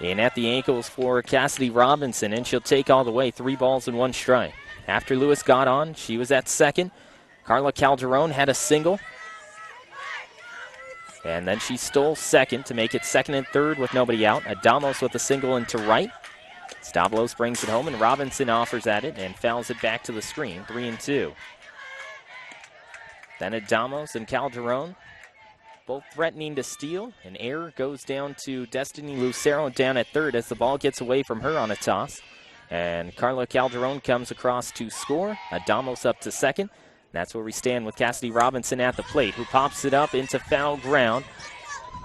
In at the ankles for Cassidy Robinson, and she'll take all the way. 3 balls and 1 strike. After Lewis got on, she was at second. Carla Calderon had a single. And then she stole second to make it second and third with nobody out. Adamos with a single into right. Stavlos brings it home, and Robinson offers at it and fouls it back to the screen. 3-2. Then Adamos and Calderon both threatening to steal. An error goes down to Destiny Lucero down at third as the ball gets away from her on a toss. And Carla Calderon comes across to score. Adamos up to second. That's where we stand with Cassidy Robinson at the plate, who pops it up into foul ground.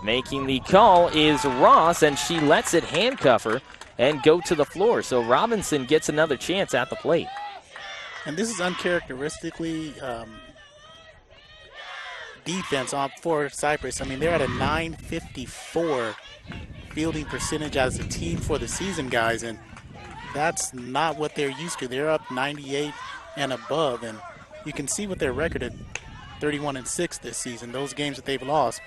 Making the call is Ross, and she lets it handcuff her and go to the floor. So Robinson gets another chance at the plate. And this is uncharacteristically defense for Cypress. I mean, they're at a .954 fielding percentage as a team for the season, guys, and that's not what they're used to. They're up 98 and above, and you can see what their record at 31-6 this season. Those games that they've lost,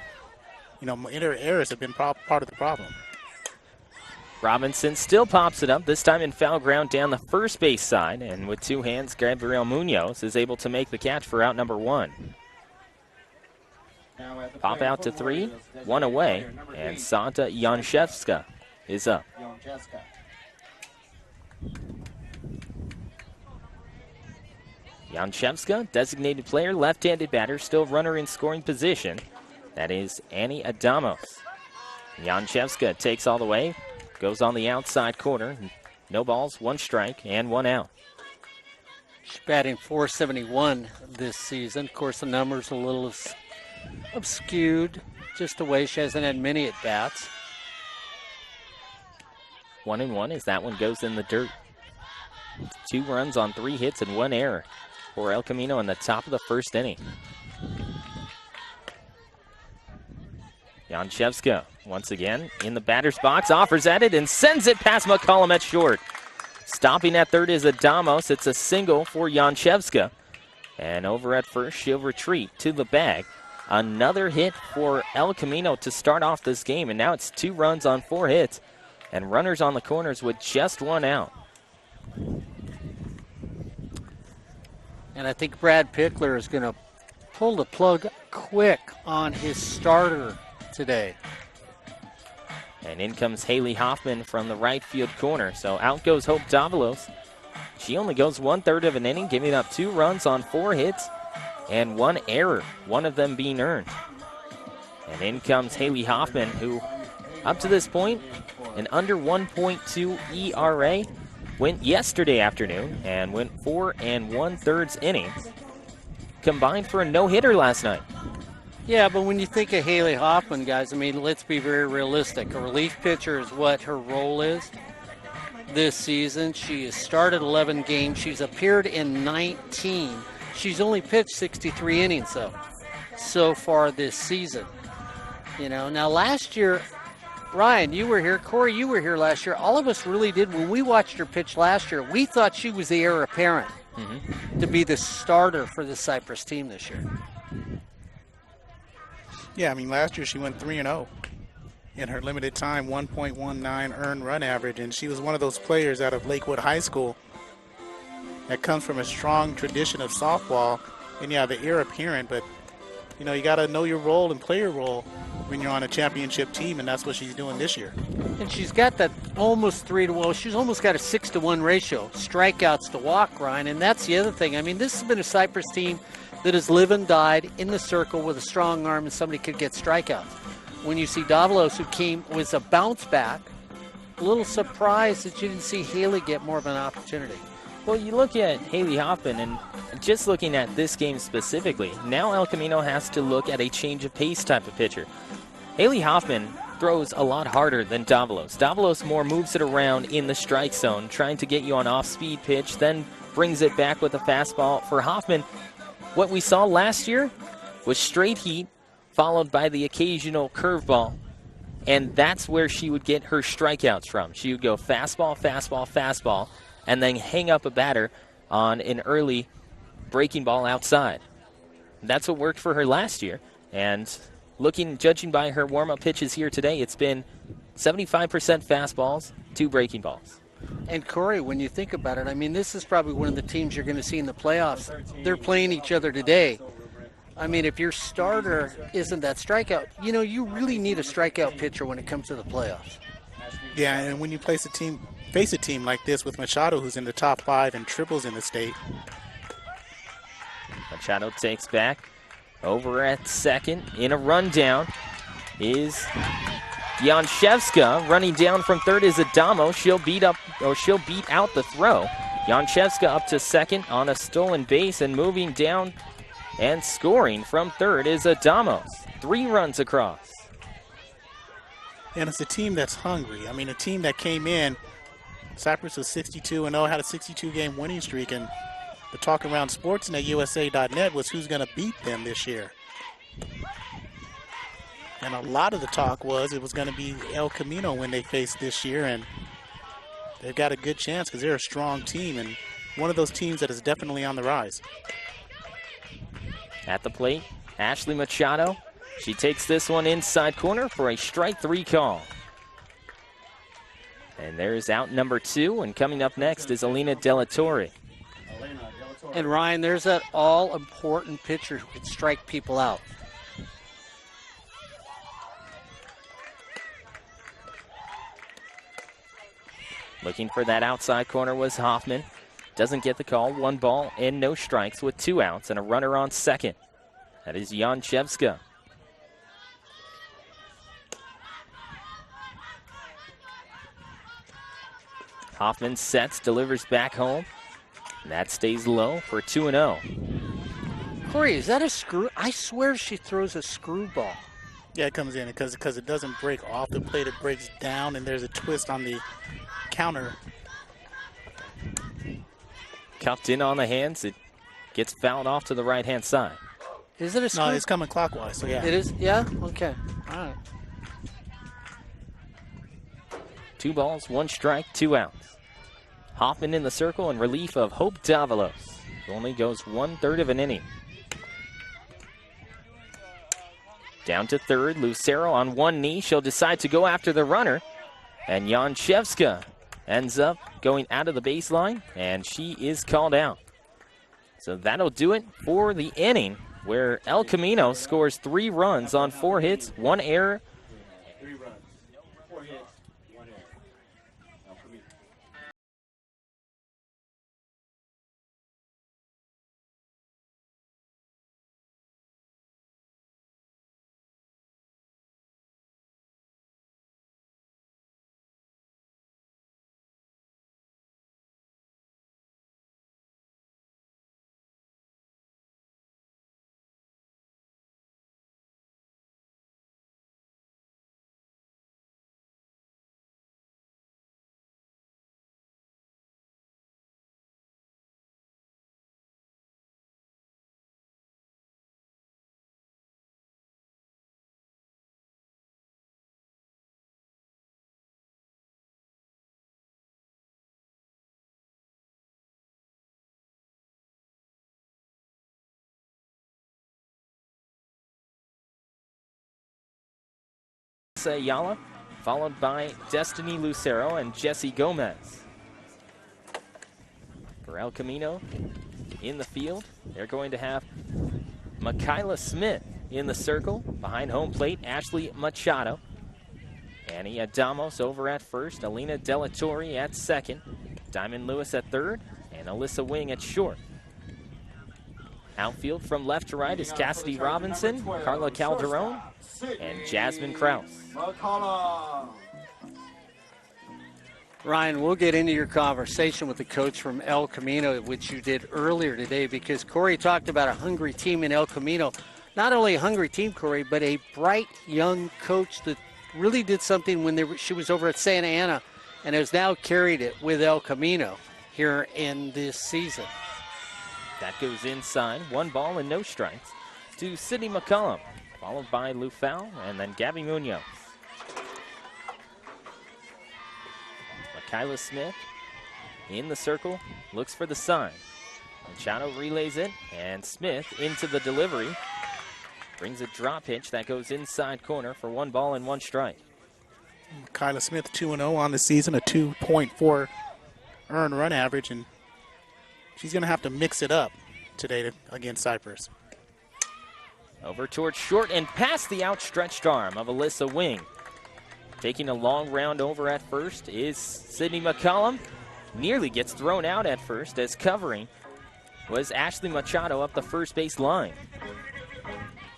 errors have been part of the problem. Robinson still pops it up, this time in foul ground down the first base side, and with 2 hands, Gabriel Munoz is able to make the catch for out number 1. Pop out to 3, 1 away, and Santa Janszewska is up. Janszewska, designated player, left-handed batter, still runner in scoring position. That is Annie Adamos. Janszewska takes all the way, goes on the outside corner. No balls, 1 strike, and 1 out. She's batting .471 this season. Of course, the number's a little obscured just the way she hasn't had many at-bats. 1-1 as that one goes in the dirt. 2 runs on 3 hits and 1 error for El Camino in the top of the first inning. Janszewska once again in the batter's box, offers at it and sends it past McCollum at short. Stopping at third is Adamos. It's a single for Janszewska. And over at first, she'll retreat to the bag. Another hit for El Camino to start off this game, and now it's 2 runs on 4 hits and runners on the corners with just 1 out. And I think Brad Pickler is going to pull the plug quick on his starter today. And in comes Haley Hoffman from the right field corner. So out goes Hope Davalos. She only goes 1/3 of an inning, giving up 2 runs on 4 hits and 1 error, one of them being earned. And in comes Haley Hoffman, who up to this point, an under 1.2 ERA, went yesterday afternoon and went 4 1/3 innings. Combined for a no-hitter last night. Yeah, but when you think of Haley Hoffman, guys, I mean, let's be very realistic. A relief pitcher is what her role is this season. She has started 11 games. She's appeared in 19. She's only pitched 63 innings, though, so far this season. Now last year, Ryan, you were here. Corey, you were here last year. All of us really did. When we watched her pitch last year, we thought she was the heir apparent to be the starter for the Cypress team this year. Yeah, I mean, last year she went 3-0 in her limited time, 1.19 earned run average, and she was one of those players out of Lakewood High School that comes from a strong tradition of softball. And yeah, the heir apparent, but you got to know your role and play your role when you're on a championship team, and that's what she's doing this year. And she's got that almost 3-1. She's almost got a 6-1 ratio, strikeouts to walk, Ryan, and that's the other thing. I mean, this has been a Cypress team that has lived and died in the circle with a strong arm and somebody could get strikeouts. When you see Davalos, who was a bounce back, a little surprised that you didn't see Haley get more of an opportunity. Well, you look at Haley Hoffman, and just looking at this game specifically, now El Camino has to look at a change of pace type of pitcher. Haley Hoffman throws a lot harder than Davalos. Davalos more moves it around in the strike zone, trying to get you on off-speed pitch, then brings it back with a fastball. For Hoffman, what we saw last year was straight heat, followed by the occasional curveball, and that's where she would get her strikeouts from. She would go fastball, fastball, fastball, and then hang up a batter on an early breaking ball outside. That's what worked for her last year, and judging by her warm-up pitches here today, it's been 75% fastballs, 2 breaking balls. And Corey, when you think about it, I mean, this is probably one of the teams you're going to see in the playoffs. They're playing each other today. I mean, if your starter isn't that strikeout, you know, you really need a strikeout pitcher when it comes to the playoffs. Yeah, and when you face a team like this with Machado, who's in the top 5 and triples in the state. Machado takes back. Over at second in a rundown is Janshevska. Running down from third is Adamo. She'll beat out the throw. Janshevska up to second on a stolen base, and moving down and scoring from third is Adamo. 3 runs across. And it's a team that's hungry. I mean, a team that came in, Cypress was 62-0, had a 62-game winning streak, and the talk around sportsnetusa.net was who's going to beat them this year. And a lot of the talk was it was going to be El Camino when they faced this year, and they've got a good chance because they're a strong team and one of those teams that is definitely on the rise. At the plate, Ashley Machado. She takes this one inside corner for a strike 3 call. And there's out number 2, and coming up next is Alina Della Torre. And Ryan, there's that all-important pitcher who can strike people out. Looking for that outside corner was Hoffman. Doesn't get the call. 1 ball and no strikes with 2 outs and a runner on second. That is Janshevska. Hoffman sets, delivers back home. And that stays low for 2-0. Corey, is that a screw? I swear she throws a screwball. Yeah, it comes in because it doesn't break off the plate. It breaks down, and there's a twist on the counter. Cuffed in on the hands. It gets fouled off to the right-hand side. Is it a screw? No, it's coming clockwise, so yeah. It is? Yeah? Okay. All right. 2 balls, 1 strike, 2 outs. Hoffman in the circle in relief of Hope Davalos, who only goes 1/3 of an inning. Down to third, Lucero on one knee. She'll decide to go after the runner. And Janshevska ends up going out of the baseline, and she is called out. So that'll do it for the inning, where El Camino scores 3 runs on 4 hits, 1 error. Ayala, followed by Destiny Lucero and Jessie Gomez. For El Camino in the field, they're going to have Makayla Smith in the circle. Behind home plate, Ashley Machado. Annie Adamos over at first, Alina Della Torre at second, Diamond Lewis at third, and Alyssa Wing at short. Outfield from left to right is Cassidy Robinson, Carla Calderon, and Jasmine Krause. Ryan, we'll get into your conversation with the coach from El Camino, which you did earlier today, because Corey talked about a hungry team in El Camino. Not only a hungry team, Corey, but a bright young coach that really did something when she was over at Santa Ana and has now carried it with El Camino here in this season. That goes inside, 1 ball and no strikes to Sydney McCullum, followed by Lou Fowl and then Gabby Munoz. Makayla Smith in the circle, looks for the sign. Machado relays it, and Smith into the delivery. Brings a drop pitch that goes inside corner for 1 ball and 1 strike. Kyla Smith 2-0 on the season, a 2.4 earned run average, and she's going to have to mix it up today against Cypress. Over towards short and past the outstretched arm of Alyssa Wing. Taking a long round over at first is Sydney McCollum. Nearly gets thrown out at first as covering was Ashley Machado up the first base line.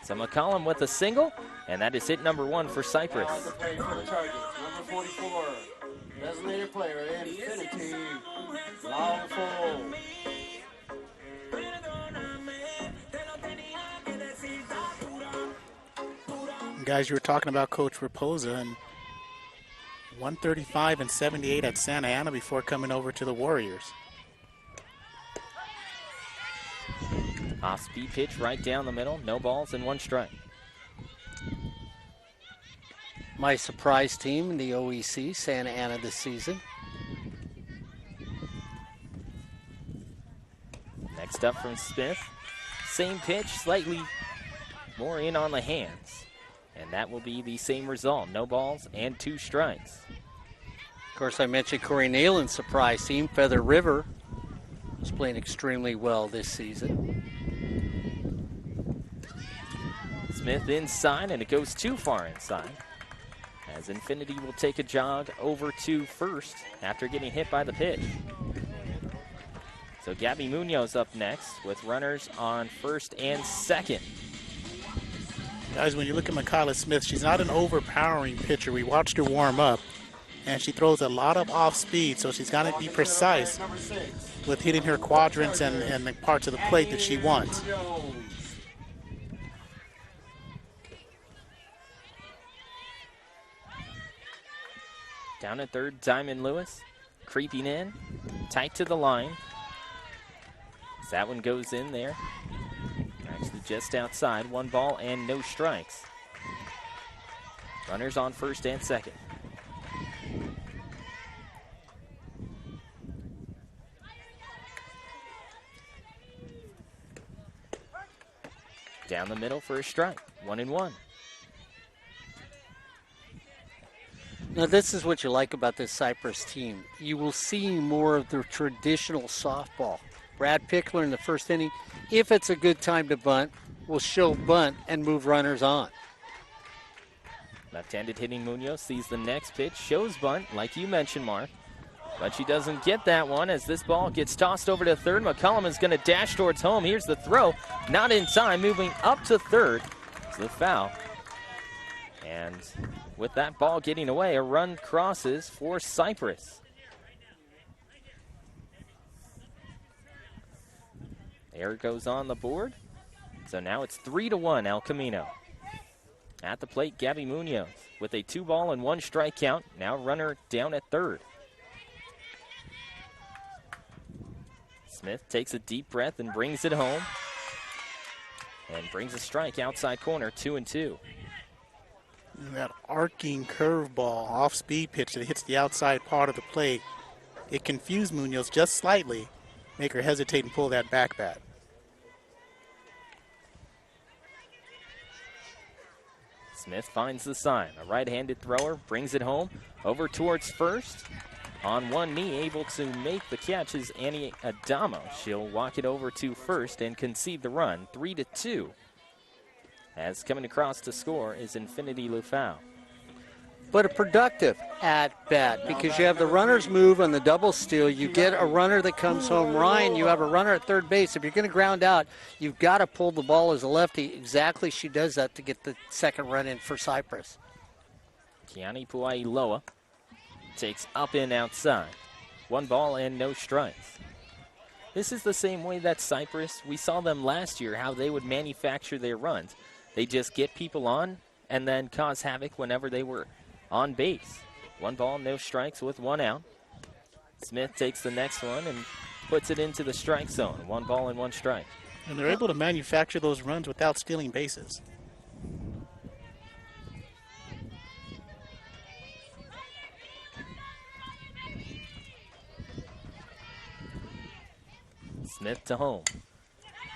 So McCollum with a single, and that is hit number 1 for Cypress. Number 44, designated player, Infinity, Lawful. Guys, you were talking about Coach Raposa, and 135 and 78 at Santa Ana before coming over to the Warriors. Off-speed pitch right down the middle, no balls and 1 strike. My surprise team in the OEC, Santa Ana this season. Next up from Smith, same pitch, slightly more in on the hands. And that will be the same result, no balls and 2 strikes. Of course, I mentioned Corey Neyland's surprise team, Feather River, is playing extremely well this season. Smith inside, and it goes too far inside, as Infinity will take a jog over to first after getting hit by the pitch. So Gabby Munoz up next with runners on first and second. Guys, when you look at Makayla Smith, she's not an overpowering pitcher. We watched her warm up, and she throws a lot of off speed, so she's got to be precise with hitting her quadrants and the parts of the plate that she wants. Down at third, Diamond Lewis creeping in, tight to the line. As that one goes in there. Actually just outside, 1 ball and no strikes. Runners on first and second. Down the middle for a strike, 1-1. Now, this is what you like about this Cypress team. You will see more of the traditional softball. Brad Pickler in the first inning, if it's a good time to bunt, will show bunt and move runners on. Left-handed hitting Munoz sees the next pitch, shows bunt, like you mentioned, Mark. But she doesn't get that one as this ball gets tossed over to third. McCollum is going to dash towards home. Here's the throw. Not in time, moving up to third. It's the foul. And with that ball getting away, a run crosses for Cypress. Error goes on the board. So now it's 3-1 El Camino. At the plate, Gabby Munoz with a 2-ball and 1 strike count. Now runner down at third. Smith takes a deep breath and brings it home. And brings a strike outside corner, 2-2. That arcing curveball, off-speed pitch that hits the outside part of the plate, it confused Munoz just slightly, make her hesitate and pull that back bat. Smith finds the sign. A right-handed thrower brings it home over towards first. On one knee, able to make the catch is Annie Adamo. She'll walk it over to first and concede the run, 3-2. As coming across to score is Infinity Lufau. But a productive at-bat because you have the runners move on the double steal. You get a runner that comes home. Ryan, you have a runner at third base. If you're going to ground out, you've got to pull the ball as a lefty. Exactly, she does that to get the second run in for Cypress. Kiani Puailoa takes up and outside. 1 ball and no strikes. This is the same way that Cypress, we saw them last year, how they would manufacture their runs. They just get people on and then cause havoc whenever they were on base. 1 ball, no strikes with 1 out. Smith takes the next one and puts it into the strike zone. 1 ball and 1 strike. And they're able to manufacture those runs without stealing bases. Smith to home.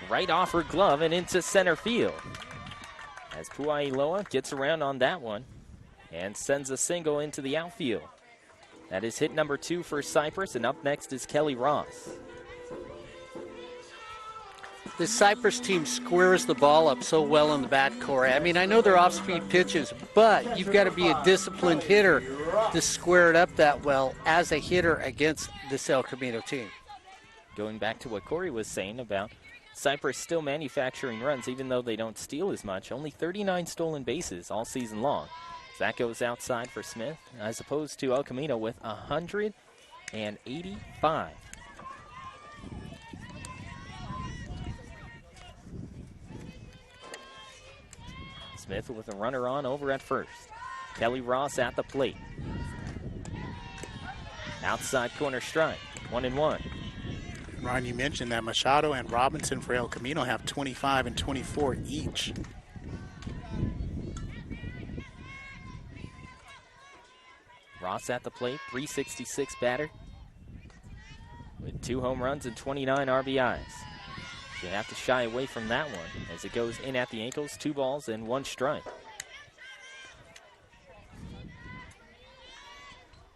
Right off her glove and into center field. As Puailoa gets around on that one. and sends a single into the outfield. That is hit number 2 for Cypress, and up next is Kelly Ross. The Cypress team squares the ball up so well in the backcourt. I mean, I know they're off-speed pitches, but you've got to be a disciplined hitter to square it up that well as a hitter against this El Camino team. Going back to what Corey was saying about Cypress still manufacturing runs, even though they don't steal as much. Only 39 stolen bases all season long. So that goes outside for Smith, as opposed to El Camino with 185. Smith with a runner on over at first. Kelly Ross at the plate. Outside corner strike, 1-1. Ron, you mentioned that Machado and Robinson for El Camino have 25 and 24 each. Ross at the plate, 366 batter with 2 home runs and 29 RBIs. You have to shy away from that one as it goes in at the ankles, 2 balls and 1 strike.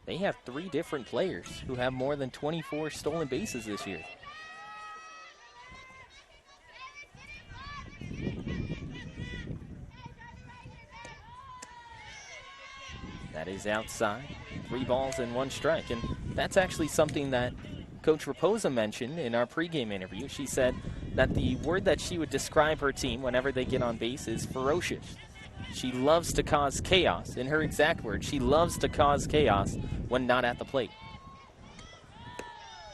They have 3 different players who have more than 24 stolen bases this year. That is outside, 3 balls and 1 strike. And that's actually something that Coach Raposa mentioned in our pregame interview. She said that the word that she would describe her team whenever they get on base is ferocious. She loves to cause chaos. In her exact words, she loves to cause chaos when not at the plate.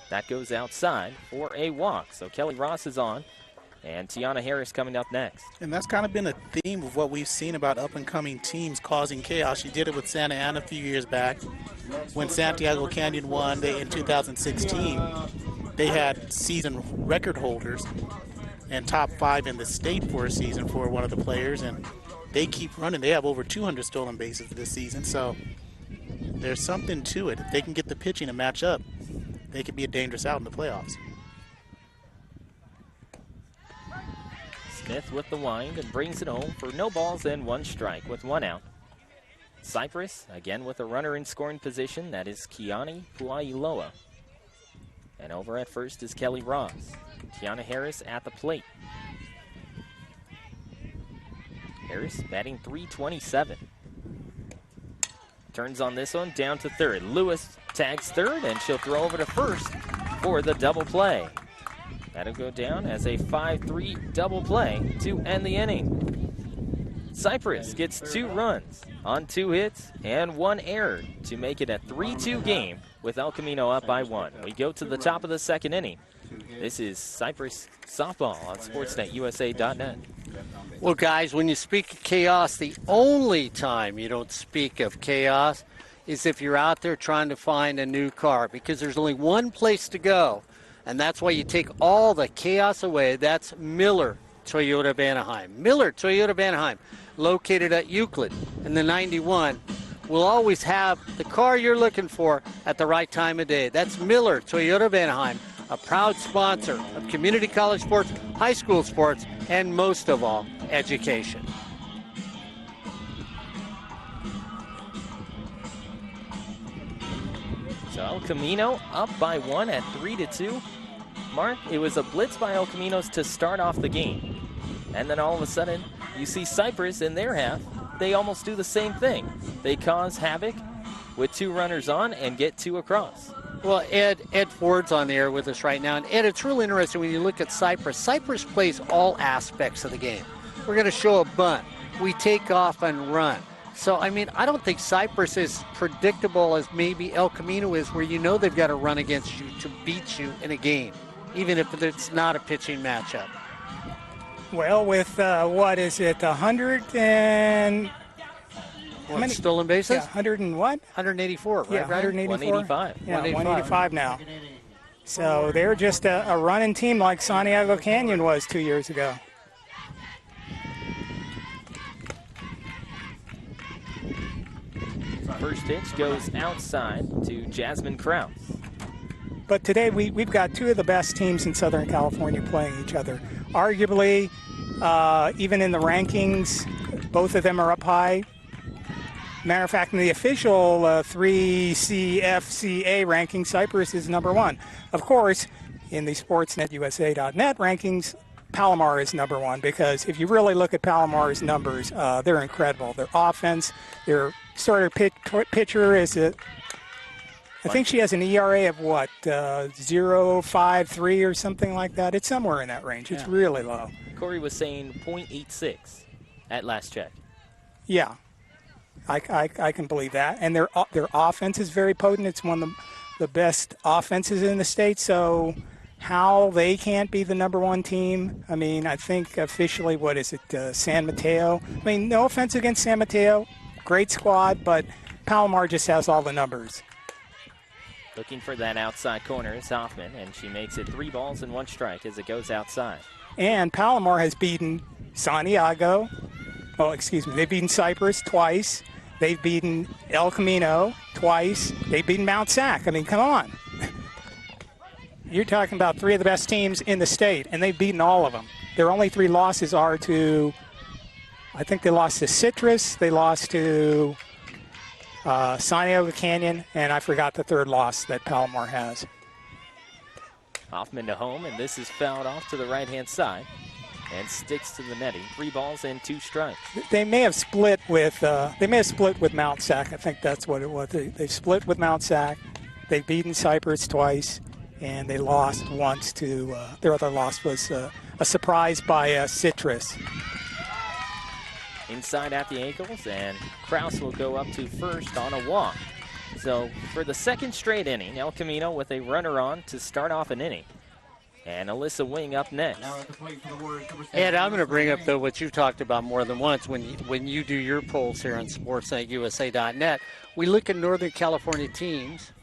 That goes outside for a walk. So Kelly Ross is on, and Tiana Harris coming up next. And that's kind of been a theme of what we've seen about up-and-coming teams causing chaos. She did it with Santa Ana a few years back. When Santiago Canyon won in 2016, they had season record holders and top 5 in the state for a season for one of the players, and they keep running. They have over 200 stolen bases this season, so there's something to it. If they can get the pitching to match up, they could be a dangerous out in the playoffs. Smith with the wind and brings it home for no balls and 1 strike with 1 out. Cypress again with a runner in scoring position. That is Kiani Puailoa. And over at first is Kelly Ross. Tiana Harris at the plate. Harris batting .327. Turns on this one, down to third. Lewis tags third, and she'll throw over to first for the double play. That'll go down as a 5-3 double play to end the inning. Cypress gets 2 runs on 2 hits and 1 error to make it a 3-2 game with El Camino up by 1. We go to the top of the 2nd inning. This is Cypress softball on SportsNetUSA.net. Well, guys, when you speak of chaos, the only time you don't speak of chaos is if you're out there trying to find a new car, because there's only one place to go, and that's why you take all the chaos away. That's Miller Toyota of Anaheim. Miller Toyota of Anaheim, located at Euclid in the 91, will always have the car you're looking for at the right time of day. That's Miller Toyota of Anaheim, a proud sponsor of community college sports, high school sports, and most of all, education. So El Camino up by 1 at 3-2. Mark, it was a blitz by El Caminos to start off the game. And then all of a sudden, you see Cypress in their half. They almost do the same thing. They cause havoc with 2 runners on and get 2 across. Well, Ed Ford's on the air with us right now. And Ed, it's really interesting when you look at Cypress. Cypress plays all aspects of the game. We're going to show a bunt. We take off and run. So, I mean, I don't think Cypress is predictable as maybe El Camino is, where you know they've got to run against you to beat you in a game, even if it's not a pitching matchup. Well, with, 100 and... What, many stolen bases? Yeah, 100 and what? 184, right? Yeah, 184. 185. Yeah, 185 now. So they're just a running team like Santiago Canyon was 2 years ago. First pitch goes outside to Jasmine Krause. But today we've got 2 of the best teams in Southern California playing each other. Arguably, even in the rankings, both of them are up high. Matter of fact, in the official 3CFCA ranking, Cypress is number 1. Of course, in the sportsnetusa.net rankings, Palomar is number 1, because if you really look at Palomar's numbers, they're incredible. Their offense, their starter pitcher is I think she has an ERA of what, 0.53 or something like that. It's somewhere in that range. It's really low. Corey was saying .86 at last check. Yeah, I can believe that. And their offense is very potent. It's one of the best offenses in the state. So how they can't be the number 1 team? I mean, I think officially, what is it, San Mateo? I mean, no offense against San Mateo, great squad, but Palomar just has all the numbers. Looking for that outside corner is Hoffman, and she makes it 3 balls and 1 strike as it goes outside. And Palomar has beaten Santiago. Oh, excuse me. They've beaten Cypress twice. They've beaten El Camino twice. They've beaten Mount Sac. I mean, come on. You're talking about 3 of the best teams in the state, and they've beaten all of them. Their only 3 losses are to, I think they lost to Citrus. They lost to Santiago Canyon, and I forgot the 3rd loss that Palomar has. Hoffman to home, and this is fouled off to the right-hand side and sticks to the netting. 3 balls and 2 strikes. They may have split with Mount Sac. I think that's what it was. They split with Mount Sac. They've beaten Cypress twice, and they lost once to their other loss was a surprise by Citrus. Inside at the ankles, and Kraus will go up to first on a walk. So for the 2nd straight inning, El Camino with a runner on to start off an inning. And Alyssa Wing up next. Ed, I'm going to bring up, though, what you talked about more than once when you do your polls here on sportsnetusa.net. We look at Northern California teams.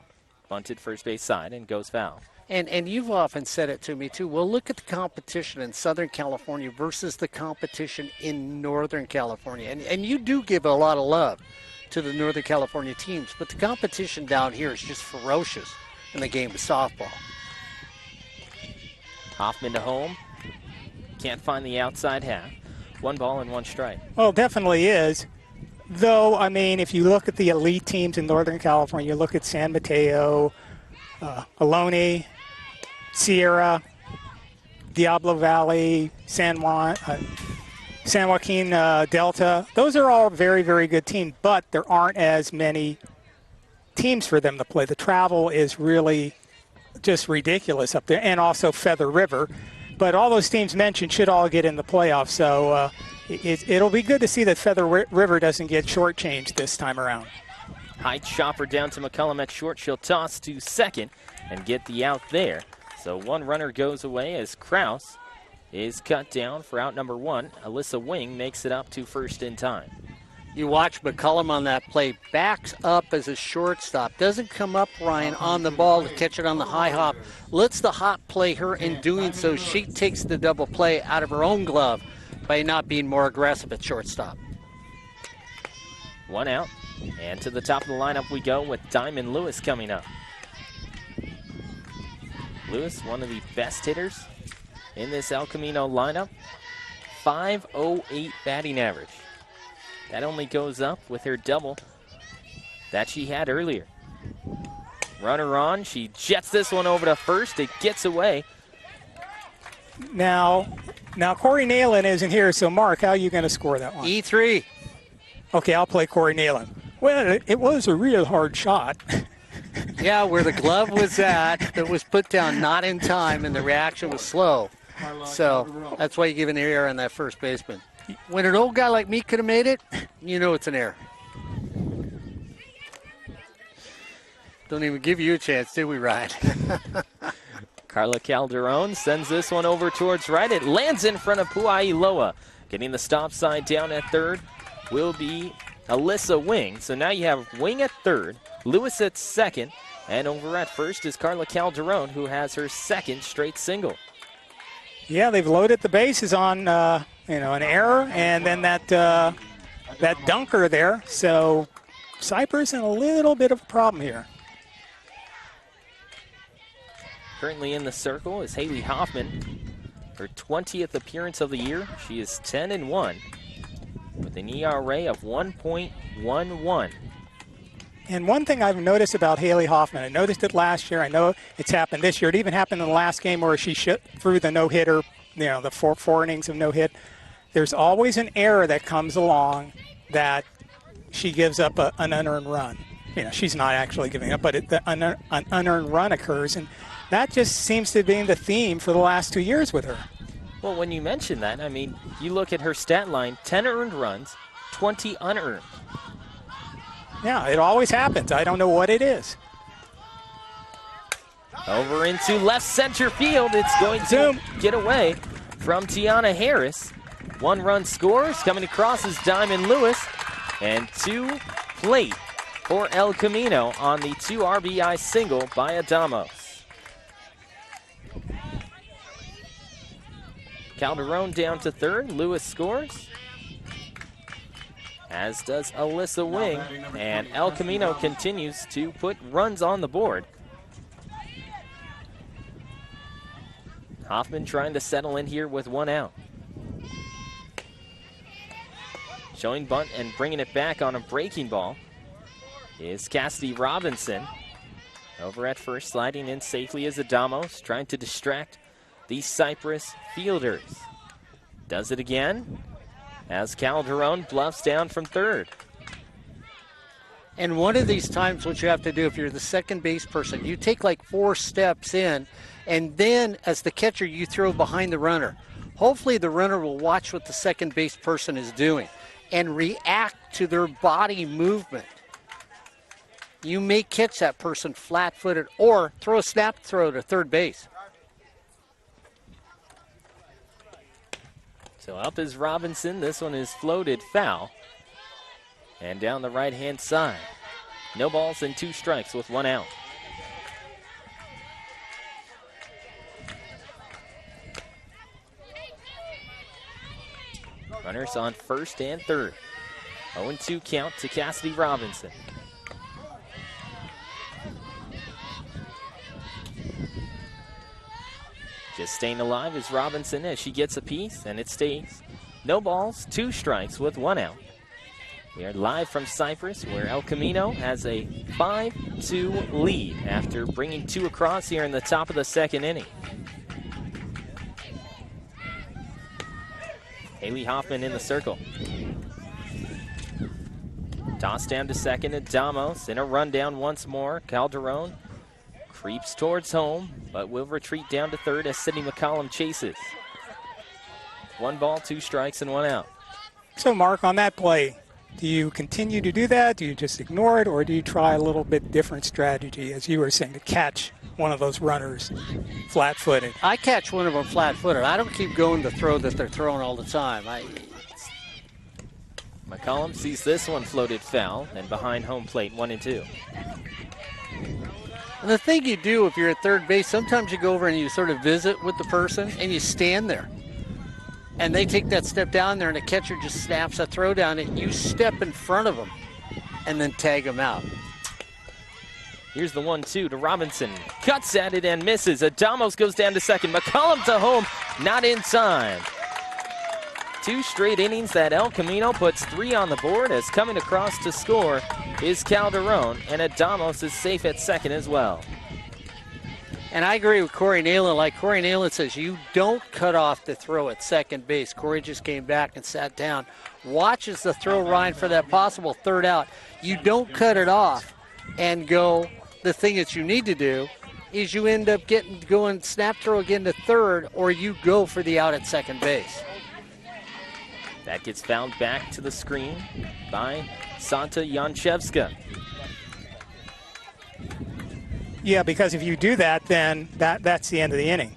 Bunted first base side and goes foul. And you've often said it to me, too. Well, look at the competition in Southern California versus the competition in Northern California. And you do give a lot of love to the Northern California teams, but the competition down here is just ferocious in the game of softball. Hoffman to home. Can't find the outside half. 1 ball and 1 strike. Well, definitely is. Though, I mean, if you look at the elite teams in Northern California, you look at San Mateo, Ohlone, Sierra, Diablo Valley, San Joaquin Delta. Those are all very, very good teams, but there aren't as many teams for them to play. The travel is really just ridiculous up there, and also Feather River. But all those teams mentioned should all get in the playoffs, so it'll be good to see that Feather River doesn't get shortchanged this time around. High chopper down to McCullum at short. She'll toss to second and get the out there. So 1 runner goes away as Kraus is cut down for out number 1. Alyssa Wing makes it up to first in time. You watch McCullum on that play, backs up as a shortstop, doesn't come up, Ryan, on the ball to catch it on the high hop, lets the hop play her. In doing so, she takes the double play out of her own glove by not being more aggressive at shortstop. 1 out, and to the top of the lineup we go with Diamond Lewis coming up. Lewis, one of the best hitters in this El Camino lineup, 5.08 batting average. That only goes up with her double that she had earlier. Runner on, she jets this one over to first. It gets away. Now Corey Neyland isn't here, so Mark, how are you going to score that one? E3. Okay, I'll play Corey Neyland. Well, it was a real hard shot. Yeah, where the glove was at, that was put down not in time, and the reaction was slow. So that's why you give an error on that first baseman. When an old guy like me could have made it, you know it's an error. Don't even give you a chance, did we, Ryan? Carla Calderon sends this one over towards right. It lands in front of Puailoa. Getting the stop sign down at third will be Alyssa Wing. So now you have Wing at third, Lewis at second, and over at first is Carla Calderon, who has her 2nd straight single. Yeah, they've loaded the bases on an error and then that dunker there. So Cypress in a little bit of a problem here. Currently in the circle is Haley Hoffman, her 20th appearance of the year. She is 10-1 with an ERA of 1.86. 1-1. And one thing I've noticed about Haley Hoffman, I noticed it last year, I know it's happened this year. It even happened in the last game where she threw the no-hitter, the four innings of no-hit. There's always an error that comes along that she gives up an unearned run. She's not actually giving up, but an unearned run occurs, and that just seems to be the theme for the last 2 years with her. Well, when you mention that, I mean, you look at her stat line, 10 earned runs, 20 unearned. Yeah, it always happens. I don't know what it is. Over into left center field. It's going to get away from Tiana Harris. 1 run scores. Coming across is Diamond Lewis. And 2 plate for El Camino on the 2 RBI single by Adamos. Calderon down to third. Lewis scores, as does Alyssa Wing. And El Camino continues to put runs on the board. Hoffman trying to settle in here with 1 out. Showing bunt and bringing it back on a breaking ball is Cassidy Robinson. Over at first, sliding in safely is Adamos, trying to distract the Cypress fielders. Does it again as Calderon bluffs down from third. And one of these times, what you have to do if you're the second base person, you take like 4 steps in, and then as the catcher, you throw behind the runner. Hopefully the runner will watch what the second base person is doing and react to their body movement. You may catch that person flat-footed or throw a snap throw to third base. So up is Robinson. This one is floated foul. And down the right-hand side. No balls and 2 strikes with 1 out. Runners on first and third. 0-2 count to Cassidy Robinson. Just staying alive is Robinson as she gets a piece, and it stays. No balls, 2 strikes with 1 out. We are live from Cypress, where El Camino has a 5-2 lead after bringing 2 across here in the top of the second inning. Haley Hoffman in the circle. Toss down to second, Adamos in a rundown once more. Calderon creeps towards home, but will retreat down to third as Sydney McCollum chases. 1 ball, 2 strikes, and 1 out. So, Mark, on that play, do you continue to do that? Do you just ignore it, or do you try a little bit different strategy, as you were saying, to catch one of those runners flat-footed? I catch one of them flat-footed. I don't keep going the throw that they're throwing all the time. McCollum sees this one floated foul, and behind home plate, 1-2. And the thing you do if you're at third base, sometimes you go over and you sort of visit with the person and you stand there. And they take that step down there and the catcher just snaps a throw down and you step in front of them and then tag them out. Here's the 1-2 to Robinson. Cuts at it and misses. Adamos goes down to second. McCollum to home, not in time. 2 straight innings that El Camino puts 3 on the board, as coming across to score is Calderon, and Adamos is safe at second as well. And I agree with Corey Neyland. Like Corey Neyland says, you don't cut off the throw at second base. Corey just came back and sat down. Watches the throw line for that possible third out. You don't cut it off and go. The thing that you need to do is you end up going snap throw again to third, or you go for the out at second base. That gets fouled back to the screen by Santa Janchevska. Yeah, because if you do that, then that's the end of the inning.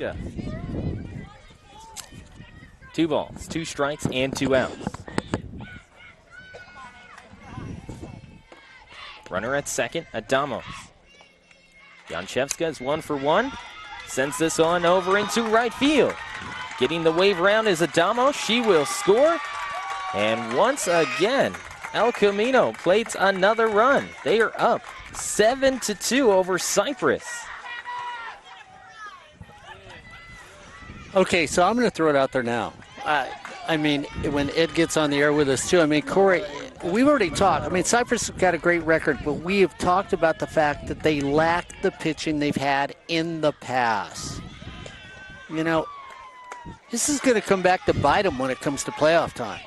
Gonchevska. 2 balls, 2 strikes, and 2 outs. Runner at second, Adamos. Gonchevska is 1 for 1. Sends this on over into right field. Getting the wave round is Adamo. She will score. And once again, El Camino plates another run. They are up 7-2 over Cypress. Okay, so I'm going to throw it out there now. I mean, when Ed gets on the air with us, too, I mean, Corey, we've already talked. I mean, Cypress has got a great record, but we have talked about the fact that they lack the pitching they've had in the past. You know, this is going to come back to bite them when it comes to playoff time.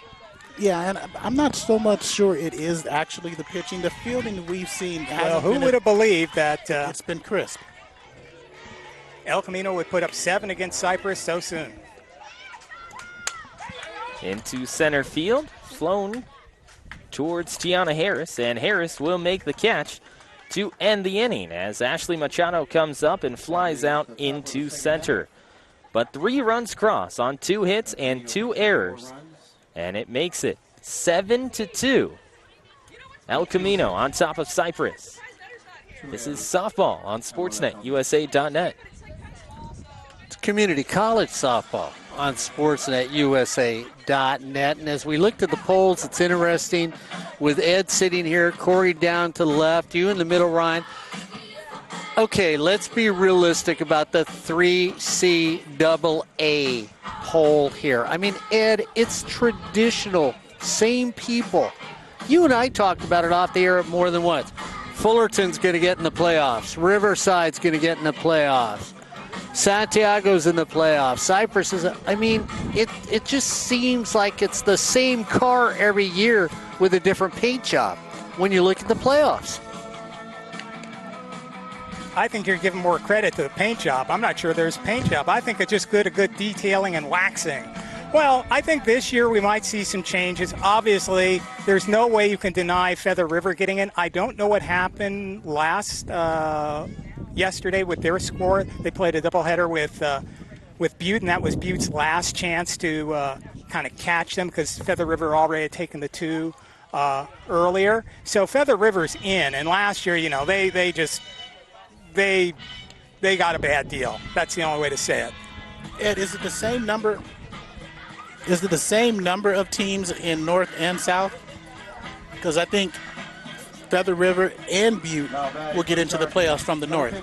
Yeah, and I'm not so much sure it is actually the pitching. The fielding we've seen Well, who would have believed that it's been crisp. El Camino would put up 7 against Cypress so soon? Into center field, flown towards Tiana Harris, and Harris will make the catch to end the inning as Ashley Machado comes up and flies out into center. But 3 runs cross on 2 hits and 2 errors, and it makes it 7-2. El Camino on top of Cypress. This is softball on SportsNetUSA.net. It's community college softball on SportsNetUSA.net. And as we looked at the polls, it's interesting with Ed sitting here, Corey down to the left, you in the middle, Ryan. Okay, let's be realistic about the 3CAA poll here. I mean, Ed, it's traditional, same people. You and I talked about it off the air more than once. Fullerton's going to get in the playoffs. Riverside's going to get in the playoffs. Santiago's in the playoffs. Cypress is, it just seems like it's the same car every year with a different paint job when you look at the playoffs. I think you're giving more credit to the paint job. I'm not sure there's a paint job. I think it's just a good detailing and waxing. Well, I think this year we might see some changes. Obviously, there's no way you can deny Feather River getting in. I don't know what happened yesterday with their score. They played a doubleheader with Butte, and that was Butte's last chance to kind of catch them because Feather River already had taken the 2 earlier. So Feather River's in, and last year, they got a bad deal. That's the only way to say it. Ed, is it the same number? Is it the same number of teams in North and South? Because I think Feather River and Butte will get into the playoffs from the North.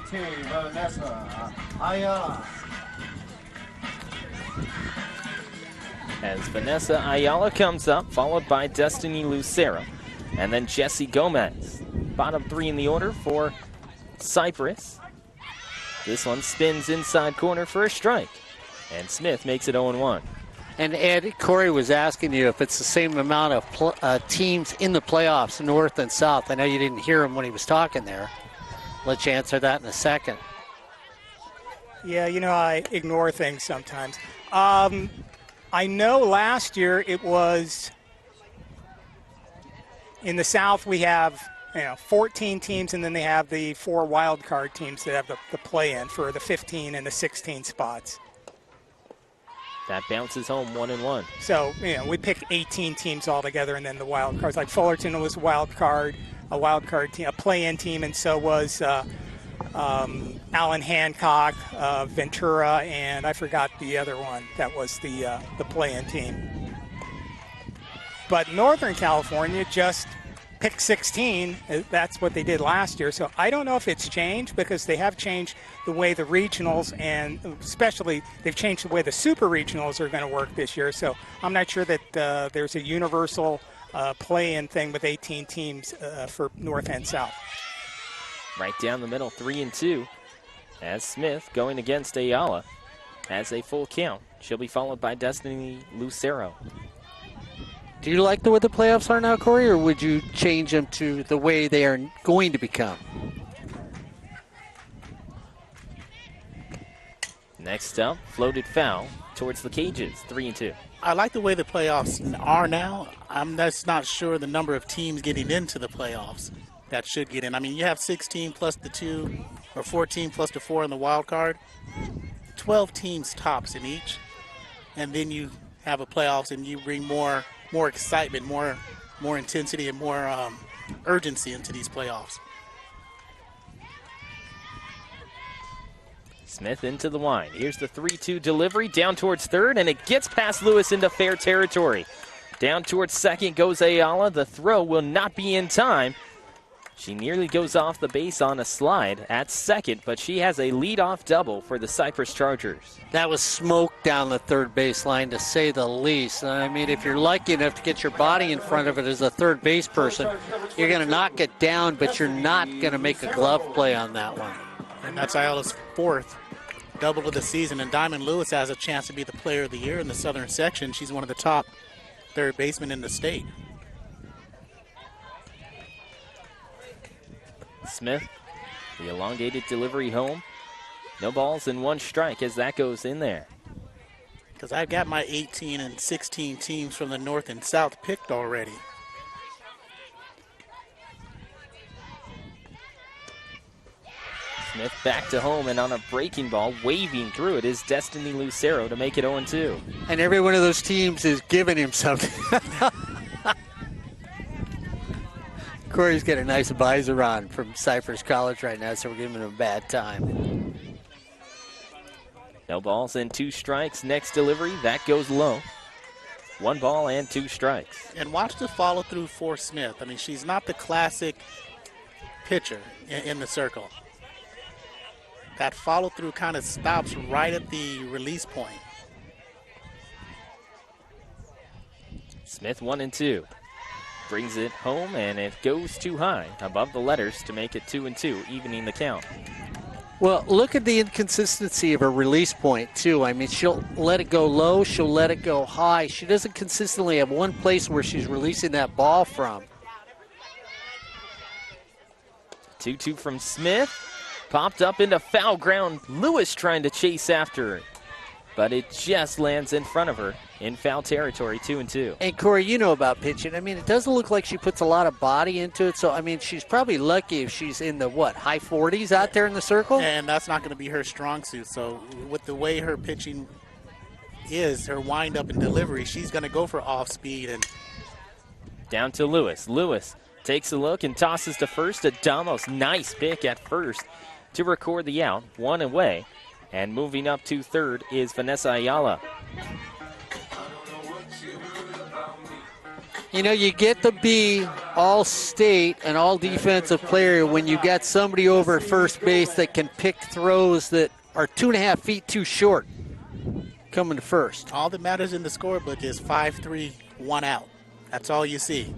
As Vanessa Ayala comes up, followed by Destiny Lucero, and then Jessie Gomez. Bottom 3 in the order for Cypress. This one spins inside corner for a strike, and Smith makes it 0-1. And Ed, Corey was asking you if it's the same amount of teams in the playoffs, North and South. I know you didn't hear him when he was talking there. Let you answer that in a second. Yeah, I ignore things sometimes. I know last year it was in the South we have 14 teams, and then they have the 4 wild card teams that have the play-in for the 15 and the 16 spots. That bounces home 1-1. So, we pick 18 teams all together, and then the wild cards. Like Fullerton was a wild card team, a play-in team, and so was Allen Hancock, Ventura, and I forgot the other one that was the play-in team. But Northern California just pick 16. That's what they did last year. So I don't know if it's changed because they have changed the way the regionals, and especially they've changed the way the super regionals are going to work this year. So I'm not sure that there's a universal play-in thing with 18 teams for North and South. Right down the middle, 3-2. As Smith going against Ayala has a full count. She'll be followed by Destiny Lucero. Do you like the way the playoffs are now, Corey, or would you change them to the way they are going to become? Next up, floated foul towards the cages, 3-2. I like the way the playoffs are now. I'm just not sure the number of teams getting into the playoffs that should get in. I mean, you have 16 plus the 2, or 14 plus the 4 in the wild card. 12 teams tops in each, and then you have a playoffs and you bring more excitement, more intensity, and more urgency into these playoffs. Smith into the line. Here's the 3-2 delivery down towards third, and it gets past Lewis into fair territory. Down towards second goes Ayala. The throw will not be in time. She nearly goes off the base on a slide at second, but she has a leadoff double for the Cypress Chargers. That was smoke down the third baseline, to say the least. I mean, if you're lucky enough to get your body in front of it as a third base person, you're going to knock it down, but you're not going to make a glove play on that one. And that's Ayala's fourth double of the season, and Diamond Lewis has a chance to be the player of the year in the Southern section. She's one of the top third basemen in the state. Smith, the elongated delivery home. No balls and one strike as that goes in there. Because I've got my 18 and 16 teams from the north and south picked already. Smith back to home, and on a breaking ball, waving through it is Destiny Lucero to make it 0-2. And every one of those teams is giving him something. Corey's got a nice visor on from Cypress College right now, so we're giving him a bad time. No balls and two strikes. Next delivery, that goes low. 1 ball and 2 strikes. And watch the follow through for Smith. I mean, she's not the classic pitcher in the circle. That follow through kind of stops right at the release point. Smith 1-2. Brings it home, and it goes too high above the letters to make it 2-2, evening the count. Well, look at the inconsistency of her release point, too. I mean, she'll let it go low, she'll let it go high. She doesn't consistently have one place where she's releasing that ball from. 2-2 from Smith. Popped up into foul ground. Lewis trying to chase after it, but it just lands in front of her in foul territory, 2-2. And Corey, you know about pitching. I mean, it doesn't look like she puts a lot of body into it. So, I mean, she's probably lucky if she's in the, high 40s out there in the circle? And that's not going to be her strong suit. So with the way her pitching is, her windup and delivery, she's going to go for off speed. And down to Lewis. Lewis takes a look and tosses to first. Adamos, nice pick at first to record the out. 1 away. And moving up to third is Vanessa Ayala. You know, you get to be all state and all defensive player when you got somebody over at first base that can pick throws that are 2.5 feet too short coming to first. All that matters in the scorebook is 5-3, 1 out. That's all you see.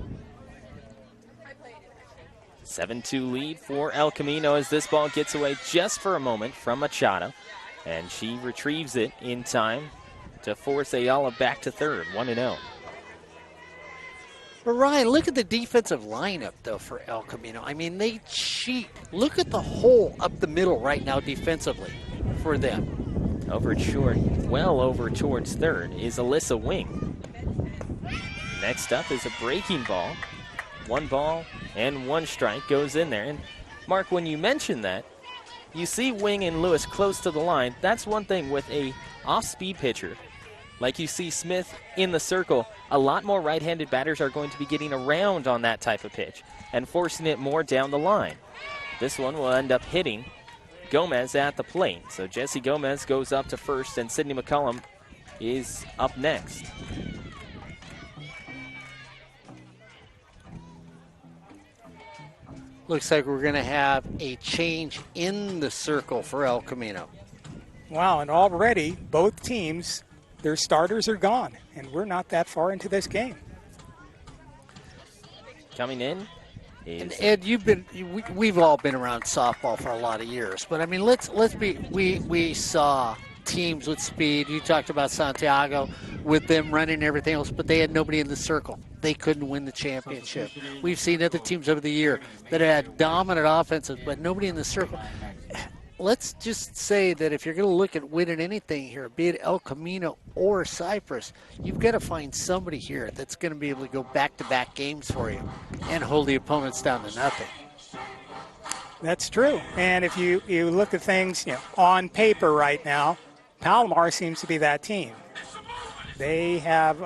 7-2 lead for El Camino as this ball gets away just for a moment from Machado. And she retrieves it in time to force Ayala back to third, 1-0. But Ryan, look at the defensive lineup, though, for El Camino. I mean, they cheat. Look at the hole up the middle right now defensively for them. Over short, well over towards third is Alyssa Wing. Next up is a breaking ball. 1 ball and 1 strike goes in there. And Mark, when you mention that, you see Wing and Lewis close to the line. That's one thing with a off-speed pitcher. Like you see Smith in the circle, a lot more right-handed batters are going to be getting around on that type of pitch and forcing it more down the line. This one will end up hitting Gomez at the plate. So Jesse Gomez goes up to first, and Sydney McCullum is up next. Looks like we're going to have a change in the circle for El Camino. Wow, and already both teams, their starters are gone, and we're not that far into this game. Coming in is... And Ed, we've all been around softball for a lot of years, but I mean, we saw teams with speed. You talked about Santiago with them running everything else, but they had nobody in the circle. They couldn't win the championship. We've seen other teams over the year that had dominant offenses, but nobody in the circle. Let's just say that if you're going to look at winning anything here, be it El Camino or Cypress, you've got to find somebody here that's going to be able to go back-to-back games for you and hold the opponents down to nothing. That's true. And if you look at things on paper right now, Palomar seems to be that team. They have,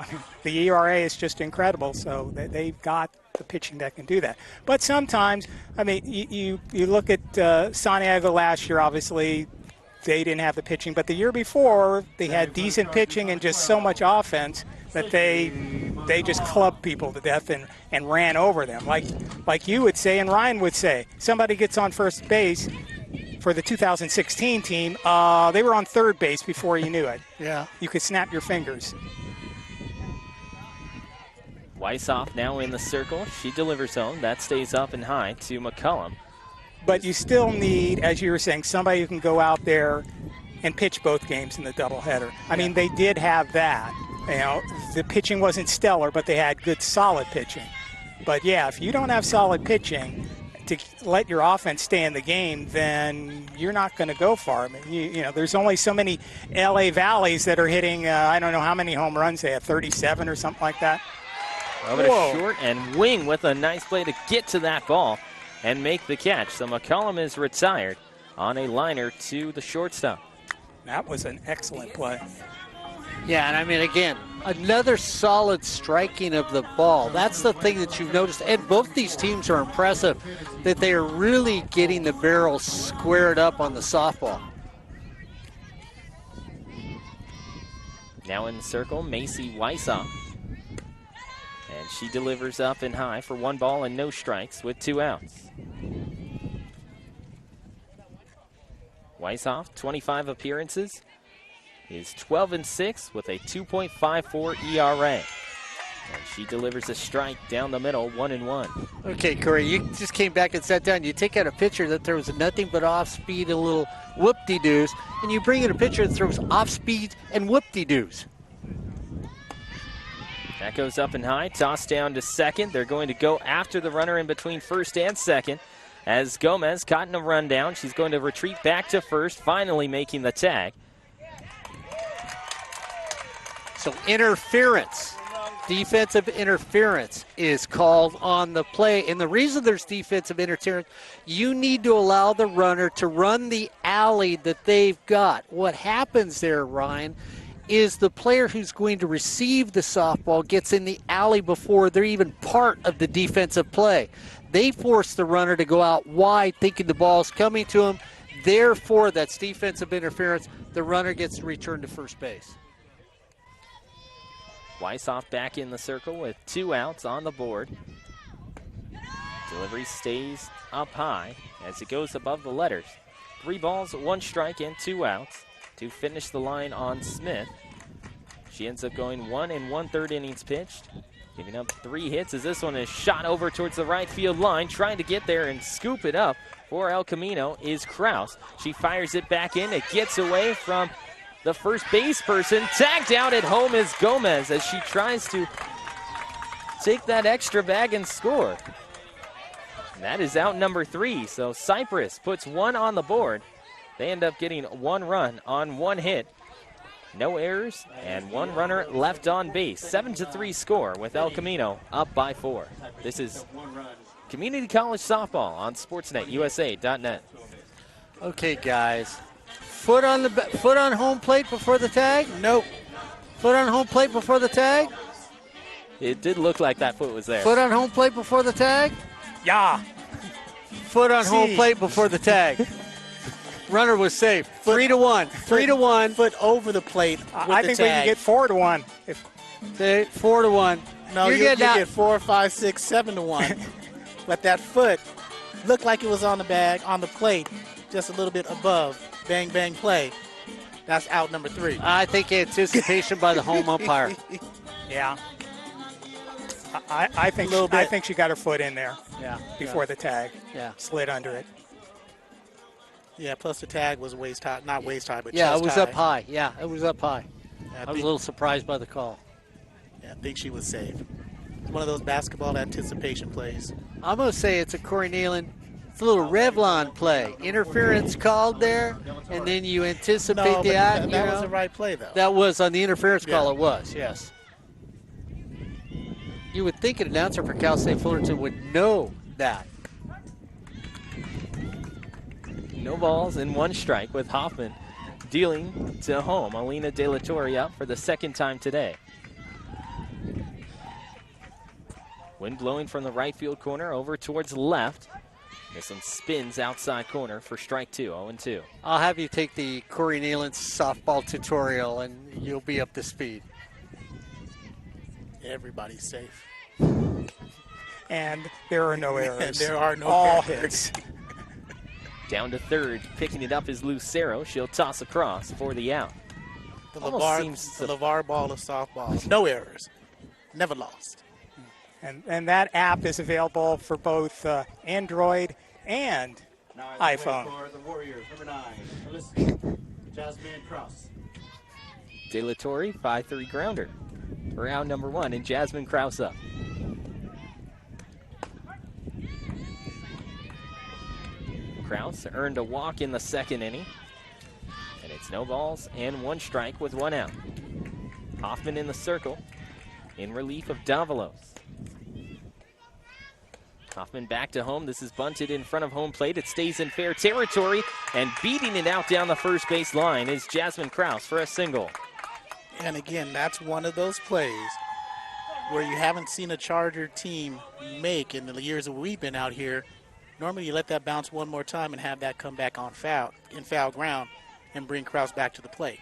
the ERA is just incredible, so they've got the pitching that can do that. But sometimes, I mean, you look at Santiago last year, obviously, they didn't have the pitching, but the year before, they had decent pitching and just so much offense that they just clubbed people to death and ran over them. Like you would say and Ryan would say, somebody gets on first base for the 2016 team, they were on third base before you knew it. Yeah. You could snap your fingers. Weishoff now in the circle. She delivers home. That stays up and high to McCullum. But you still need, as you were saying, somebody who can go out there and pitch both games in the doubleheader. I mean, they did have that. You know, the pitching wasn't stellar, but they had good, solid pitching. But, yeah, if you don't have solid pitching to let your offense stay in the game, then you're not going to go far. I mean, you know, there's only so many L.A. Valleys that are hitting, I don't know how many home runs they have, 37 or something like that. Over to short and wing with a nice play to get to that ball and make the catch. So McCullum is retired on a liner to the shortstop. That was an excellent play. Yeah, and I mean, again, another solid striking of the ball. That's the thing that you've noticed. And both these teams are impressive that they are really getting the barrel squared up on the softball. Now in the circle, Macy Weishoff. And she delivers up and high for 1 ball and no strikes with 2 outs. Weishoff, 25 appearances, is 12-6 with a 2.54 ERA. And she delivers a strike down the middle, 1-1. Okay, Corey, you just came back and sat down. You take out a pitcher that there was nothing but off-speed and little whoop-de-doos, and you bring in a pitcher that throws off-speed and whoop-de-doos. That goes up and high, tossed down to second. They're going to go after the runner in between first and second. As Gomez caught in a rundown, she's going to retreat back to first, finally making the tag. So interference, defensive interference is called on the play. And the reason there's defensive interference, you need to allow the runner to run the alley that they've got. What happens there, Ryan, is the player who's going to receive the softball gets in the alley before they're even part of the defensive play. They force the runner to go out wide thinking the ball's coming to him. Therefore, that's defensive interference. The runner gets to return to first base. Weishoff back in the circle with 2 outs on the board. Delivery stays up high as it goes above the letters. 3 balls, 1 strike, and 2 outs to finish the line on Smith. She ends up going 1 1/3 innings pitched, giving up 3 hits as this one is shot over towards the right field line. Trying to get there and scoop it up for El Camino is Kraus. She fires it back in. It gets away from the first base person. Tagged out at home is Gomez as she tries to take that extra bag and score. And that is out number 3. So Cypress puts 1 on the board. They end up getting 1 run on 1 hit. No errors and 1 runner left on base. 7-3 score with El Camino up by 4. This is Community College Softball on SportsNetUSA.net. Okay, guys. Foot on home plate before the tag? Nope. Foot on home plate before the tag? It did look like that foot was there. Foot on home plate before the tag? Yeah. Foot on home plate before the tag. Runner was safe. 3-1. 3-1. Foot over the plate. I think we can get 4-1. Okay, 4-1. No, you get 4, 5, 6, 7-1. But that foot looked like it was on the bag, on the plate, just a little bit above. Bang, bang, play. That's out number 3. I think anticipation by the home umpire. Yeah. I think she got her foot in there. Yeah. Before the tag. Yeah. Slid under it. Yeah, plus the tag was waist high, not waist high, but yeah, chest it was high. up high. Yeah, it was up high. Yeah, I was a little surprised by the call. Yeah, I think she was safe. It's one of those basketball anticipation plays. I'm going to say it's a Corey Neyland. It's a little Revlon play. Interference called there, and then you anticipate the act. That was the right play, though. That was on the interference call. It was, yes. You would think an announcer for Cal State Fullerton would know that. No balls and 1 strike with Hoffman dealing to home. Alina De La Torre up for the second time today. Wind blowing from the right field corner over towards left. This one spins outside corner for strike 2, 0-2. I'll have you take the Corey Neyland softball tutorial, and you'll be up to speed. Everybody's safe. And there are no errors. There are no All errors. hits. Down to third, picking it up is Lucero. She'll toss across for the out. The Almost LeVar, seems the LeVar ball of softballs. No errors. Never lost. And that app is available for both Android and Now I iPhone. for the Warriors, number 9, Alyssa Jasmine Krause. De La Torre, 5-3 grounder. For out number 1, and Jasmine Krause up. Krause earned a walk in the second inning. And it's no balls and 1 strike with 1 out. Hoffman in the circle in relief of Davalos. Hoffman back to home. This is bunted in front of home plate. It stays in fair territory, and beating it out down the first base line is Jasmine Krause for a single. And again, that's one of those plays where you haven't seen a Charger team make in the years that we've been out here. Normally you let that bounce one more time and have that come back on foul ground and bring Krause back to the plate.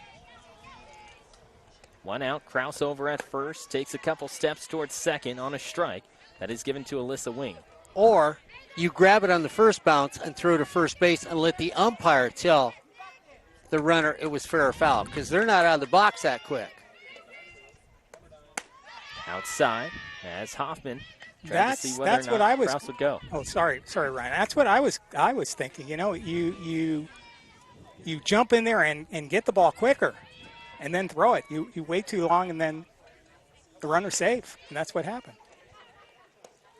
1 out. Krause over at first. Takes a couple steps towards second on a strike. That is given to Alyssa Wing. Or you grab it on the first bounce and throw to first base and let the umpire tell the runner it was fair or foul, because they're not out of the box that quick. Outside as Hoffman tried to see whether that's or what not I was. Krause would go. Oh, sorry, Ryan. That's what I was thinking. You know, you jump in there and get the ball quicker, and then throw it. You wait too long, and then the runner's safe, and that's what happened.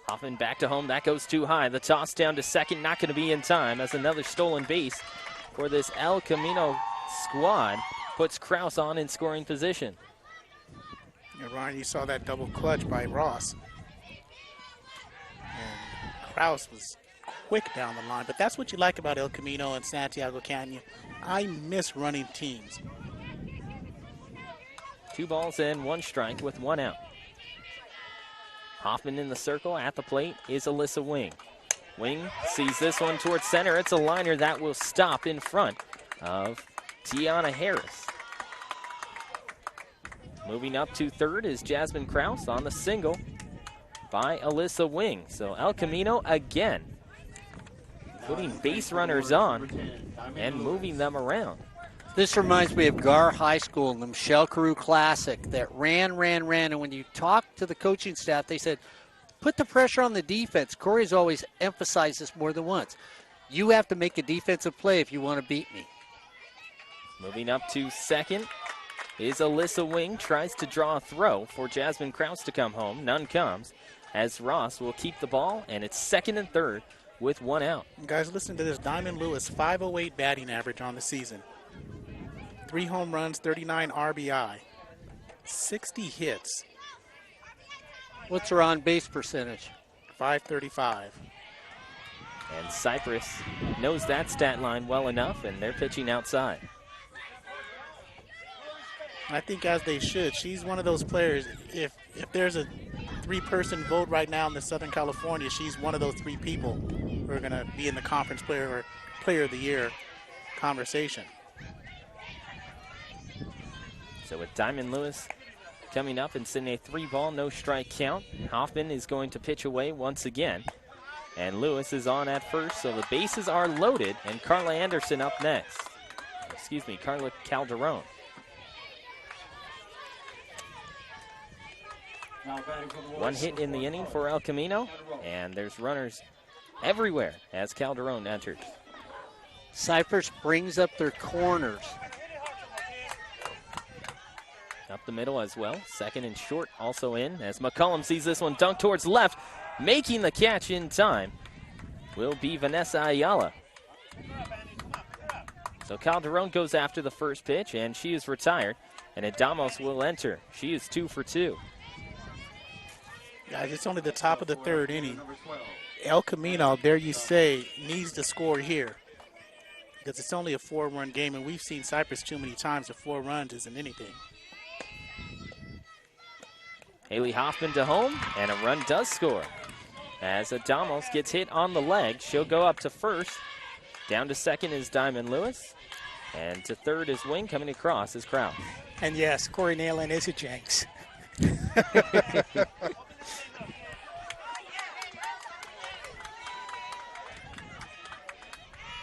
Hoffman back to home. That goes too high. The toss down to second, not going to be in time, as another stolen base for this El Camino squad puts Krause on in scoring position. And Ryan, you saw that double clutch by Ross. And Krause was quick down the line. But that's what you like about El Camino and Santiago Canyon. I miss running teams. 2 balls and 1 strike with 1 out. Hoffman in the circle. At the plate is Alyssa Wing. Wing sees this one towards center. It's a liner that will stop in front of Tiana Harris. Moving up to third is Jasmine Krause on the single by Alyssa Wing. So El Camino again putting base runners on and moving them around. This reminds me of Gar High School and the Michelle Carew Classic that ran. And when you talk to the coaching staff, they said, put the pressure on the defense. Corey's always emphasized this more than once. You have to make a defensive play if you want to beat me. Moving up to second is Alyssa Wing. Tries to draw a throw for Jasmine Krause to come home. None comes, as Ross will keep the ball, and it's second and third with 1 out. Guys, listen to this. Diamond Lewis, 508 batting average on the season. 3 home runs, 39 RBI, 60 hits, What's her on-base percentage? 535. And Cypress knows that stat line well enough, and they're pitching outside. I think as they should. She's one of those players, if there's a 3-person vote right now in the Southern California, she's one of those 3 people who are going to be in the conference player of the year conversation. So with Diamond Lewis coming up and sitting a 3-ball, no strike count, Hoffman is going to pitch away once again. And Lewis is on at first, so the bases are loaded, and Carla Anderson up next. Excuse me, Carla Calderon. Now batting for the Warriors. 1 hit in the inning for El Camino, and there's runners everywhere as Calderon enters. Cypress brings up their corners. Up the middle as well. Second and short also in as McCollum sees this one dunked towards left. Making the catch in time will be Vanessa Ayala. So Calderon goes after the first pitch, and she is retired. And Adamos will enter. She is 2 for 2. Guys, it's only the top of the 3rd inning. El Camino, dare you say, needs to score here. because it's only a 4-run game, and we've seen Cypress too many times. The 4 runs isn't anything. Haley Hoffman to home, and a run does score. As Adamos gets hit on the leg, she'll go up to first. Down to second is Diamond Lewis. And to third is Wing. Coming across is Kraus. And yes, Corey Neyland is a jinx.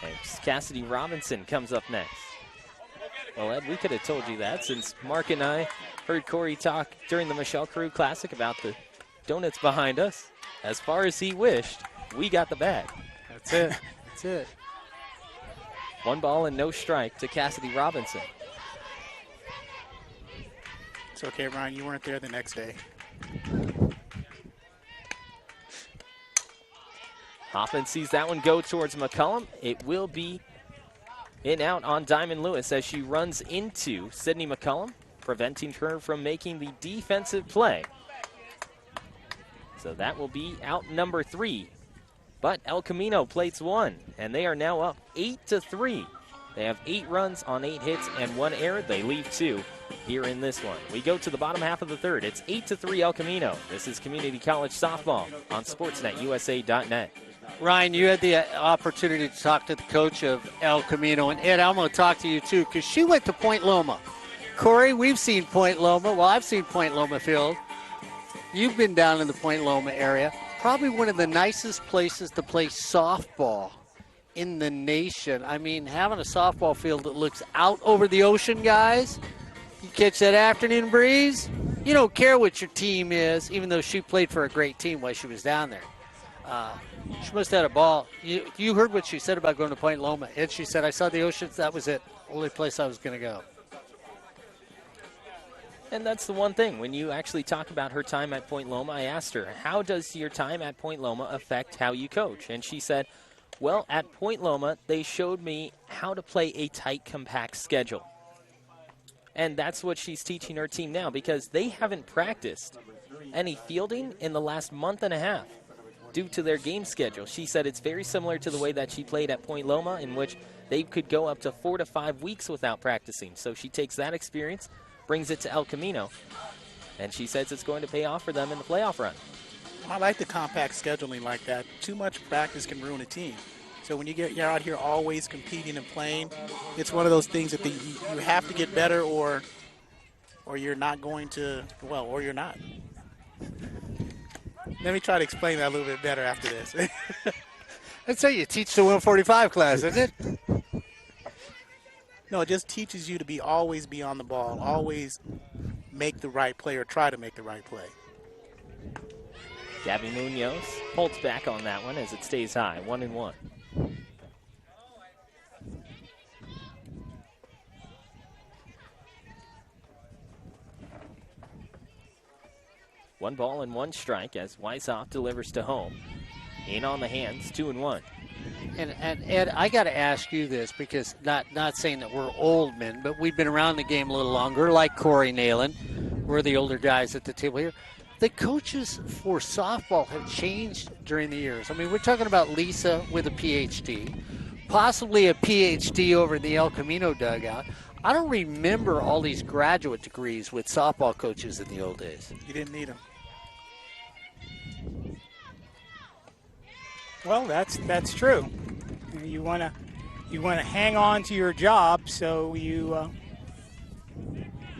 And Cassidy Robinson comes up next. Well, Ed, we could have told you that since Mark and I heard Corey talk during the Michelle Carew Classic about the donuts behind us. As far as he wished, we got the bag. That's it. That's it. 1 ball and no strike to Cassidy Robinson. It's okay, Ryan. You weren't there the next day. Hoffman sees that one go towards McCullum. It will be in out on Diamond Lewis as she runs into Sydney McCullum, preventing her from making the defensive play. So that will be out number 3. But El Camino plates 1, and they are now up 8-3. They have 8 runs on 8 hits and 1 error. They leave 2 here in this one. We go to the bottom half of the third. It's 8-3 El Camino. This is Community College softball on SportsNetUSA.net. Ryan, you had the opportunity to talk to the coach of El Camino, and Ed, I'm going to talk to you too, because she went to Point Loma. Corey, we've seen Point Loma. Well, I've seen Point Loma Field. You've been down in the Point Loma area. Probably one of the nicest places to play softball in the nation. I mean, having a softball field that looks out over the ocean, guys. You catch that afternoon breeze. You don't care what your team is, even though she played for a great team while she was down there. She must have had a ball. You heard what she said about going to Point Loma. And she said, I saw the ocean. That was it. Only place I was going to go. And that's the one thing. When you actually talk about her time at Point Loma, I asked her, how does your time at Point Loma affect how you coach? And she said, well, at Point Loma, they showed me how to play a tight, compact schedule. And that's what she's teaching her team now, because they haven't practiced any fielding in the last month and a half due to their game schedule. She said it's very similar to the way that she played at Point Loma, in which they could go up to 4 to 5 weeks without practicing. So she takes that experience, brings it to El Camino, and she says it's going to pay off for them in the playoff run. I like the compact scheduling like that. Too much practice can ruin a team. So when you're out here always competing and playing, it's one of those things that you have to get better, or you're not going to, well, or you're not. Let me try to explain that a little bit better after this. That's how you teach the 145 class, isn't it? No, it just teaches you to always be on the ball, always make the right play or try to make the right play. Gabby Munoz holds back on that one as it stays high, 1-1. One ball and 1 strike as Weishoff delivers to home. In on the hands, 2-1. And Ed, I got to ask you this, because not saying that we're old men, but we've been around the game a little longer, like Corey Neyland. We're the older guys at the table here. The coaches for softball have changed during the years. I mean, we're talking about Lisa with a PhD, possibly a PhD over in the El Camino dugout. I don't remember all these graduate degrees with softball coaches in the old days. You didn't need them. Well, that's true. You want to hang on to your job, so you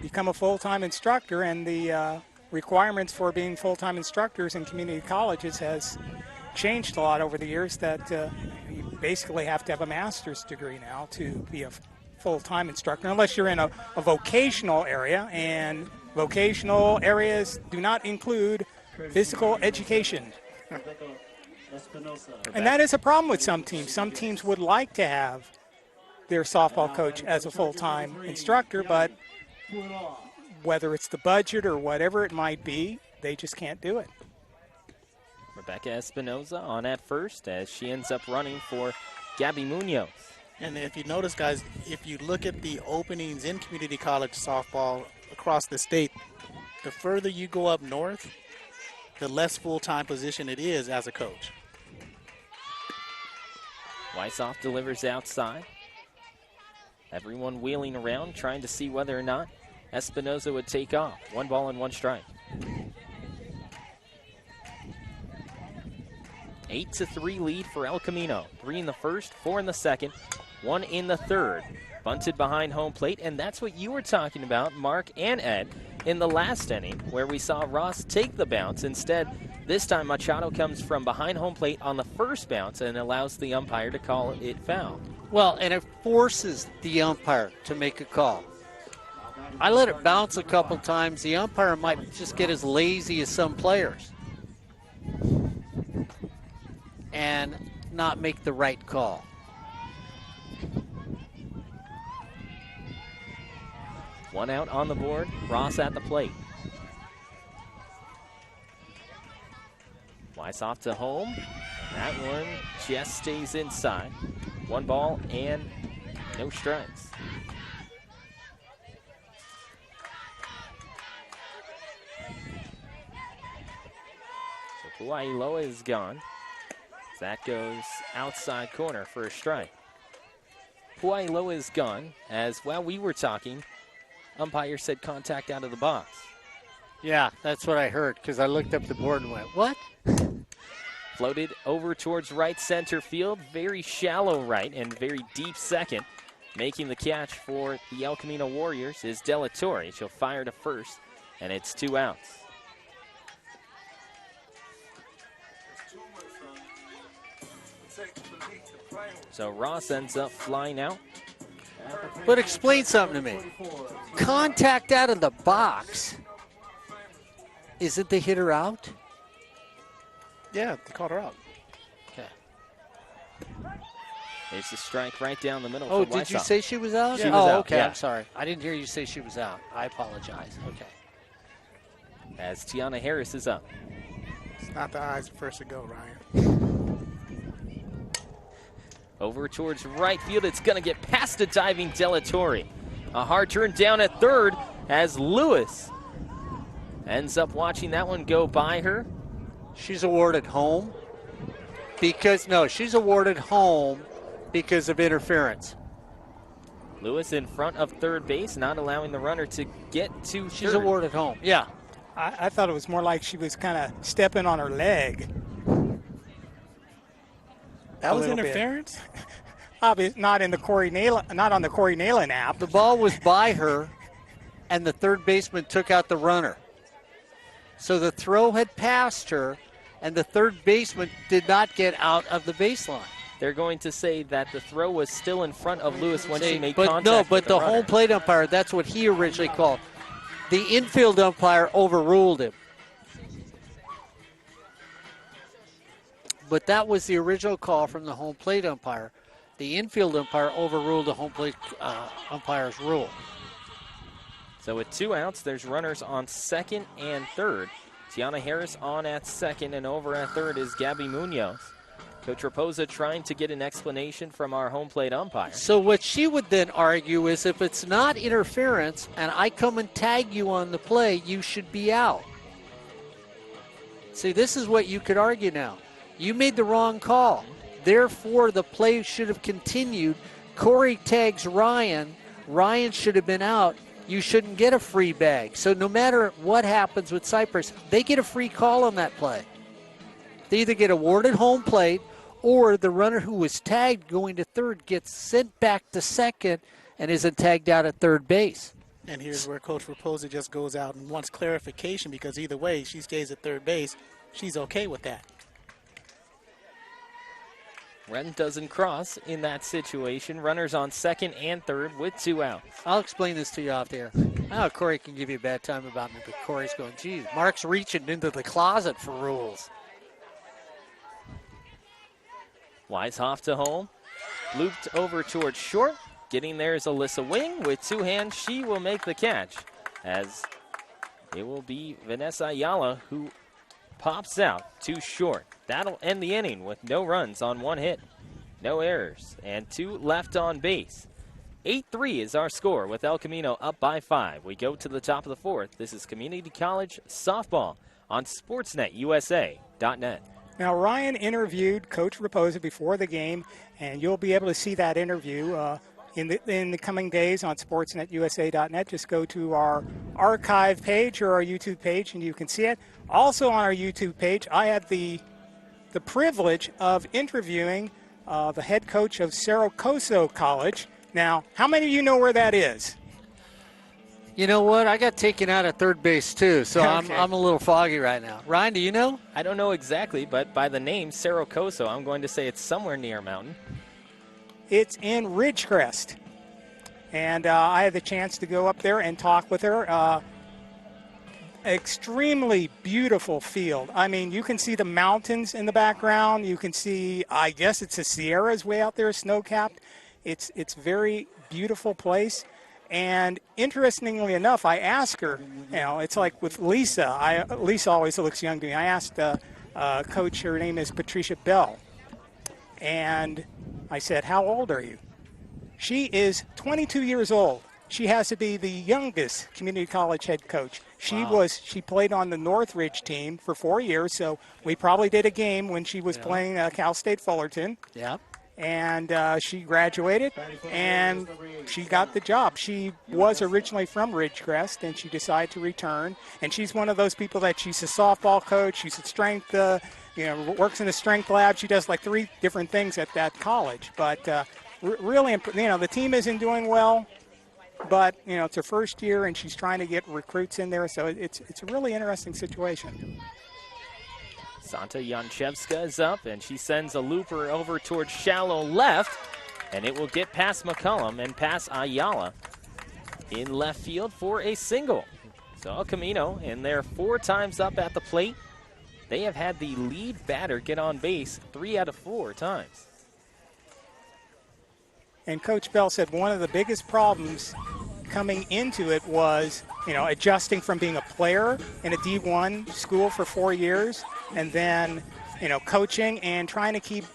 become a full-time instructor, and the requirements for being full-time instructors in community colleges has changed a lot over the years. That you basically have to have a master's degree now to be a full-time instructor, unless you're in a vocational area, and vocational areas do not include physical education. And that is a problem with some teams. Some teams would like to have their softball coach as a full-time instructor, but whether it's the budget or whatever it might be, they just can't do it. Rebecca Espinoza on at first as she ends up running for Gabby Munoz. And if you notice, guys, if you look at the openings in community college softball across the state, the further you go up north, the less full-time position it is as a coach. Weishoff delivers outside. Everyone wheeling around, trying to see whether or not Espinoza would take off. 1 ball and 1 strike. 8-3 lead for El Camino. 3 in the first, 4 in the second, 1 in the third. Bunted behind home plate, and that's what you were talking about, Mark and Ed, in the last inning, where we saw Ross take the bounce. Instead, this time Machado comes from behind home plate on the first bounce and allows the umpire to call it foul. Well, and it forces the umpire to make a call. I let it bounce a couple times. The umpire might just get as lazy as some players and not make the right call. One out on the board, Ross at the plate. Weiss off to home. That one just stays inside. 1 ball and no strikes. So Puailoa is gone. That goes outside corner for a strike. Puailoa is gone, as while we were talking, umpire said contact out of the box. Yeah, that's what I heard, because I looked up the board and went, what? Floated over towards right center field, very shallow right and very deep second. Making the catch for the El Camino Warriors is De La Torre. She'll fire to first, and it's 2 outs. So Ross ends up flying out. But explain something to me. Contact out of the box. Isn't the hitter out? Yeah, they called her out. Okay. There's a strike right down the middle. Oh, for did you Weishaupt. say she was out? She was out, okay, yeah. I'm sorry. I didn't hear you say she was out. I apologize. Okay. As Tiana Harris is up. It's not the eyes first to go, Ryan. Over towards right field. It's going to get past a diving De La Torre. A hard turn down at third as Lewis ends up watching that one go by her. She's awarded home she's awarded home because of interference. Lewis in front of third base, not allowing the runner to get to She's third. awarded home. Yeah. I thought it was more like she was kind of stepping on her leg. That was little bit. interference? Obviously, not on the Corey Neyland app. The ball was by her, and the third baseman took out the runner. So the throw had passed her, and the third baseman did not get out of the baseline. They're going to say that the throw was still in front of Lewis when she made but contact no, with but the runner. home plate umpire, that's what he originally called. The infield umpire overruled him. But that was the original call from the home plate umpire. The infield umpire overruled the home plate umpire's rule. So with 2 outs, there's runners on second and third. Tiana Harris on at second, and over at third is Gabby Munoz. Coach Raposa trying to get an explanation from our home plate umpire. So what she would then argue is if it's not interference and I come and tag you on the play, you should be out. See, this is what you could argue now. You made the wrong call. Therefore, the play should have continued. Corey tags Ryan. Ryan should have been out. You shouldn't get a free bag. So no matter what happens with Cypress, they get a free call on that play. They either get awarded home plate or the runner who was tagged going to third gets sent back to second and isn't tagged out at third base. And here's where Coach Raposa just goes out and wants clarification, because either way, she stays at third base. She's okay with that. Ren doesn't cross in that situation. Runners on second and third with 2 outs. I'll explain this to you off the air. I know Corey can give you a bad time about me, but Corey's going, geez, Mark's reaching into the closet for rules. Weishaupt to home. Looped over towards short. Getting there is Alyssa Wing. With 2 hands, she will make the catch, as it will be Vanessa Ayala who pops out too short. That'll end the inning with no runs on 1 hit, no errors, and 2 left on base. 8-3 is our score with El Camino up by 5. We go to the top of the 4th. This is Community College softball on SportsNetUSA.net. Now, Ryan interviewed Coach Raposa before the game, and you'll be able to see that interview in the coming days on sportsnetusa.net. Just go to our archive page or our YouTube page, and you can see it. Also on our YouTube page, I had the privilege of interviewing the head coach of Cypress College. Now, how many of you know where that is? You know what? I got taken out at third base, too, so Okay. I'm a little foggy right now. Ryan, do you know? I don't know exactly, but by the name Cypress, I'm going to say it's somewhere near a mountain. It's in Ridgecrest. And I had the chance to go up there and talk with her. Extremely beautiful field. I mean, you can see the mountains in the background. You can see, I guess it's the Sierras way out there, snow-capped. It's very beautiful place. And interestingly enough, I asked her, it's like with Lisa. Lisa always looks young to me. I asked Coach, her name is Patricia Bell. And I said, how old are you? She is 22 years old. She has to be the youngest community college head coach. She played on the Northridge team for 4 years, so we probably did a game when she was playing Cal State Fullerton. Yeah. And she graduated, and she got the job. She was originally from Ridgecrest, and she decided to return. And she's one of those people that she's a softball coach, she's a strength, works in the strength lab. She does like 3 different things at that college. But really, the team isn't doing well, but it's her first year, and she's trying to get recruits in there. So it's a really interesting situation. Santa Yanchevska is up, and she sends a looper over towards shallow left, and it will get past McCullum and past Ayala in left field for a single. So El Camino, and they're 4 times up at the plate. They have had the lead batter get on base 3 out of 4 times. And Coach Bell said one of the biggest problems coming into it was, adjusting from being a player in a D1 school for 4 years and then, coaching and trying to keep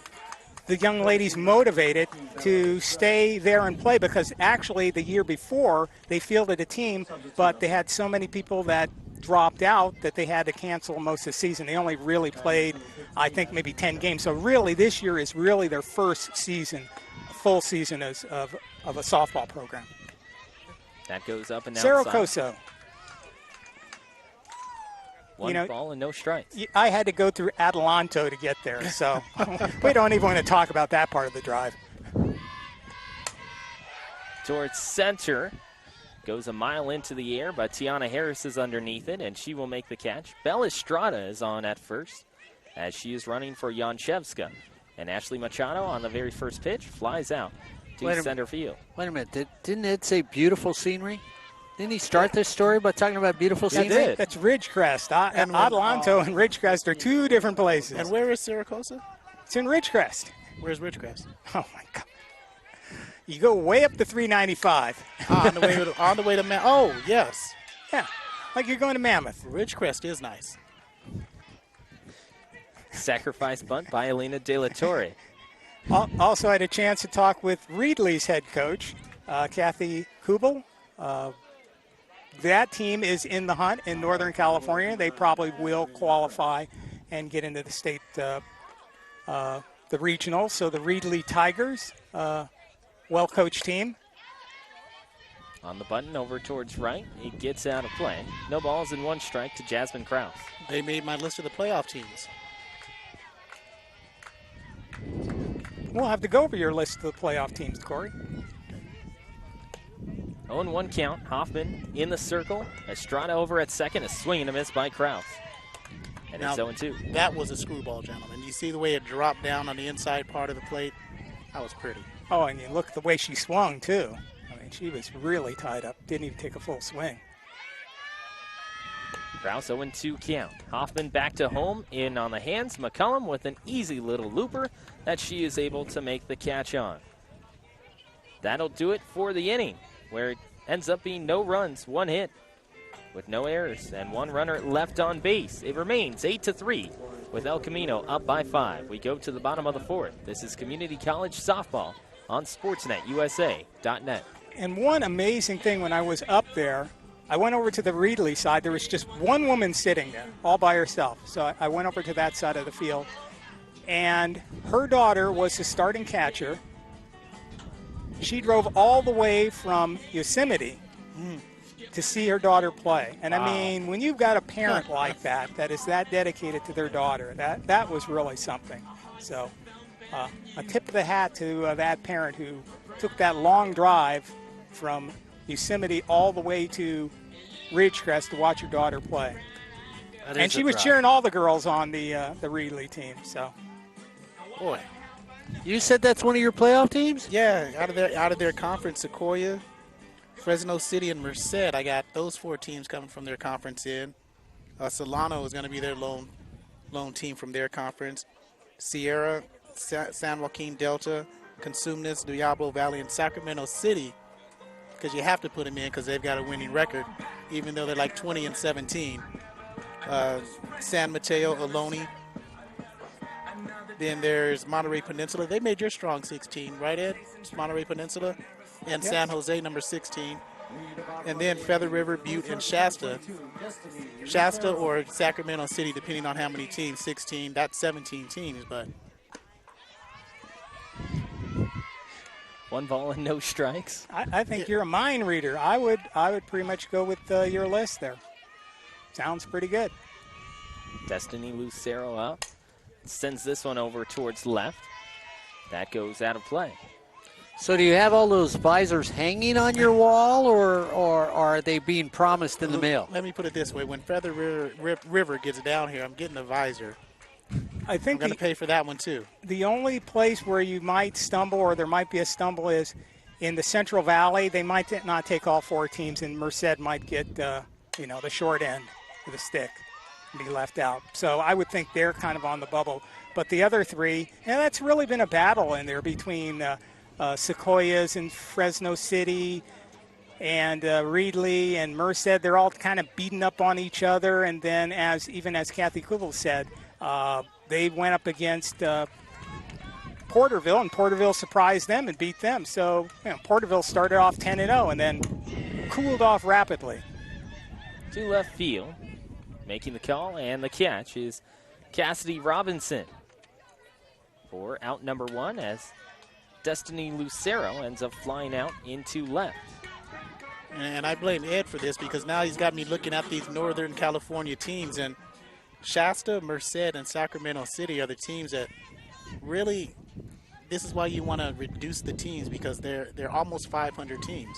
the young ladies motivated to stay there and play, because actually the year before they fielded a team, but they had so many people that dropped out that they had to cancel most of the season. They only really played, I think, maybe 10 games. So really this year is really their first season, full season of a softball program. That goes up and down. Saracoso. One ball and no strikes. I had to go through Adelanto to get there, so we don't even want to talk about that part of the drive. Towards center. Goes a mile into the air, but Tiana Harris is underneath it, and she will make the catch. Bella Estrada is on at first, as she is running for Yanchevska. And Ashley Machado on the very first pitch flies out to center field. Wait a minute. Didn't Ed say beautiful scenery? Didn't he start this story by talking about beautiful scenery? did. That's Ridgecrest. Adelanto and Ridgecrest are 2 different places. And where is Cypress? It's in Ridgecrest. Where's Ridgecrest? Oh, my God. You go way up to 395. On the way to Mammoth. Oh, yes. Yeah, like you're going to Mammoth. Ridgecrest is nice. Sacrifice bunt by Elena De La Torre. Also had a chance to talk with Reedley's head coach, Kathy Kubel. That team is in the hunt in Northern California. They probably will qualify and get into the state, the regional. So the Reedley Tigers, well-coached team. On the button over towards right. It gets out of play. No balls and 1 strike to Jasmine Krause. They made my list of the playoff teams. We'll have to go over your list of the playoff teams, Corey. 0-1 count. Hoffman in the circle. Estrada over at second. A swing and a miss by Krause. And Now, it's 0-2. That was a screwball, gentlemen. You see the way it dropped down on the inside part of the plate? That was pretty. Oh, and you look at the way she swung, too. I mean, she was really tied up. Didn't even take a full swing. Krause 0-2 count. Hoffman back to home in on the hands. McCullum with an easy little looper that she is able to make the catch on. That'll do it for the inning, where it ends up being no runs, 1 hit with no errors and 1 runner left on base. It remains 8-3 with El Camino up by 5. We go to the bottom of the 4th. This is Community College softball on SportsNetUSA.net. And one amazing thing when I was up there, I went over to the Reedley side. There was just one woman sitting there all by herself. So I went over to that side of the field. And her daughter was the starting catcher. she drove all the way from Yosemite to see her daughter play. And I mean, when you've got a parent like that, that is that dedicated to their daughter, that was really something. So a tip of the hat to that parent who took that long drive from Yosemite all the way to Ridgecrest to watch her daughter play. And she was cheering all the girls on the Reedley team. So, Boy. You said that's one of your playoff teams? Yeah, out of their conference, Sequoia, Fresno City, and Merced. I got those 4 teams coming from their conference in. Solano is going to be their lone team from their conference. Sierra, San Joaquin Delta, Consumnes, Diablo Valley, and Sacramento City, because you have to put them in because they've got a winning record, even though they're like 20-17. San Mateo, Ohlone. Then there's Monterey Peninsula. They made your strong 16, right, Ed? It's Monterey Peninsula. And San Jose, number 16. And then Feather River, Butte, and Shasta. Shasta or Sacramento City, depending on how many teams, 16. That's 17 teams, but. 1 ball and no strikes. I think you're a mind reader. I would pretty much go with your list there. Sounds pretty good. Destiny Lucero up. Sends this one over towards left. That goes out of play. So do you have all those visors hanging on your wall, or are they being promised in the mail? Let me put it this way. When Feather River gets down here, I'm getting a visor. I think I'm going to pay for that one, too. The only place where you might stumble, or there might be a stumble, is in the Central Valley. They might not take all 4 teams, and Merced might get the short end of the stick and be left out. So I would think they're kind of on the bubble. But the other 3, and that's really been a battle in there between Sequoias and Fresno City and Reedley and Merced. They're all kind of beating up on each other. And then, as Kathy Quibble said, they went up against Porterville, and Porterville surprised them and beat them. So Porterville started off 10-0 and then cooled off rapidly. To left field, making the call, and the catch is Cassidy Robinson for out number 1 as Destiny Lucero ends up flying out into left. And I blame Ed for this because now he's got me looking at these Northern California teams, and Shasta, Merced, and Sacramento City are the teams that really, this is why you want to reduce the teams, because they're almost 500 teams.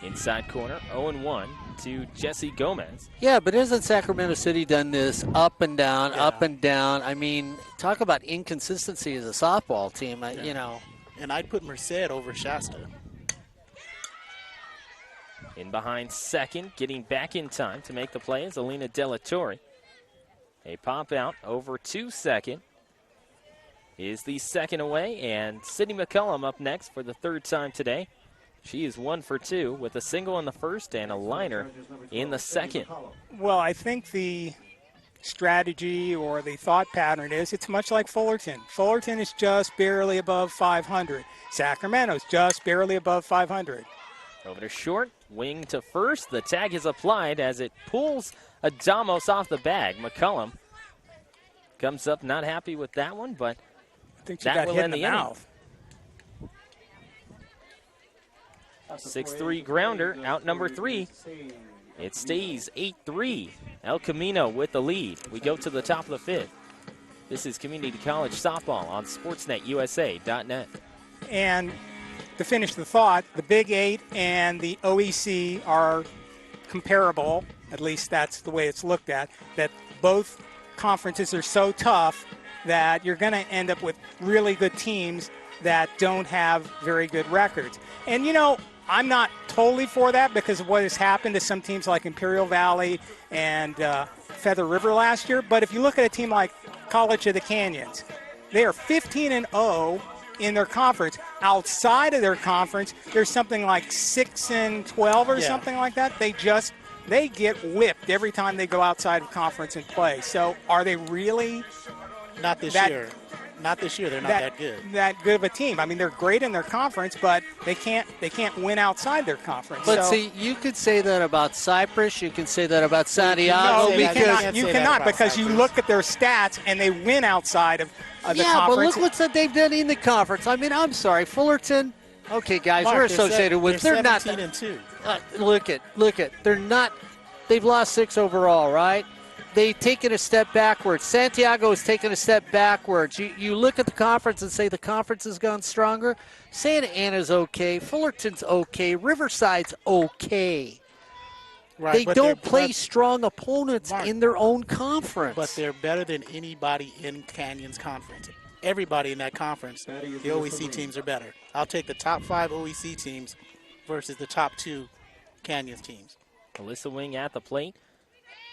Inside corner, 0-1 to Jesse Gomez. Yeah, but isn't Sacramento City done this up and down, up and down? I mean, talk about inconsistency as a softball team, you know. And I'd put Merced over Shasta. In behind second, getting back in time to make the play is Alina Delatorre. A pop out over to second is the second away, and Sydney McCullum up next for the 3rd time today. She is 1 for 2 with a single in the first and a liner in the second. Well, I think the strategy or the thought pattern is it's much like Fullerton. Fullerton is just barely above 500. Sacramento's just barely above 500. Over to short, wing to first. The tag is applied as it pulls Adamos off the bag. McCullum comes up not happy with that one, but I think she that got will hit in end the the mouth. 6-3 grounder, out number 3. It stays 8-3. El Camino with the lead. We go to the top of the 5th. This is Community College Softball on SportsNetUSA.net. And to finish the thought, the Big 8 and the OEC are comparable, at least that's the way it's looked at, that both conferences are so tough that you're going to end up with really good teams that don't have very good records. And, I'm not totally for that because of what has happened to some teams like Imperial Valley and Feather River last year. But if you look at a team like College of the Canyons, they are 15-0 in their conference. Outside of their conference, there's something like 6-12 or something like that. They get whipped every time they go outside of conference and play. So are they really not this year? Not this year. They're not that good. That good of a team. I mean, they're great in their conference, but they can't win outside their conference. But see, you could say that about Cypress. You can say that about Santiago. No, you cannot because you look at their stats and they win outside of the conference. Yeah, but look what they've done in the conference. I mean, I'm sorry, Fullerton. Okay, guys, Mark, we're they're associated with. they're They're not. 17-2. Look at. They're not. They've lost 6 overall, right? They've taken a step backwards. Santiago has taken a step backwards. You look at the conference and say the conference has gone stronger. Santa Ana's okay. Fullerton's okay. Riverside's okay. Right, They but don't they're- play but- strong opponents Mark, in their own conference. But they're better than anybody in Canyon's conference. Everybody in that conference, the OEC teams are better. I'll take the top 5 OEC teams versus the top 2 Canyons teams. Alyssa Wing at the plate,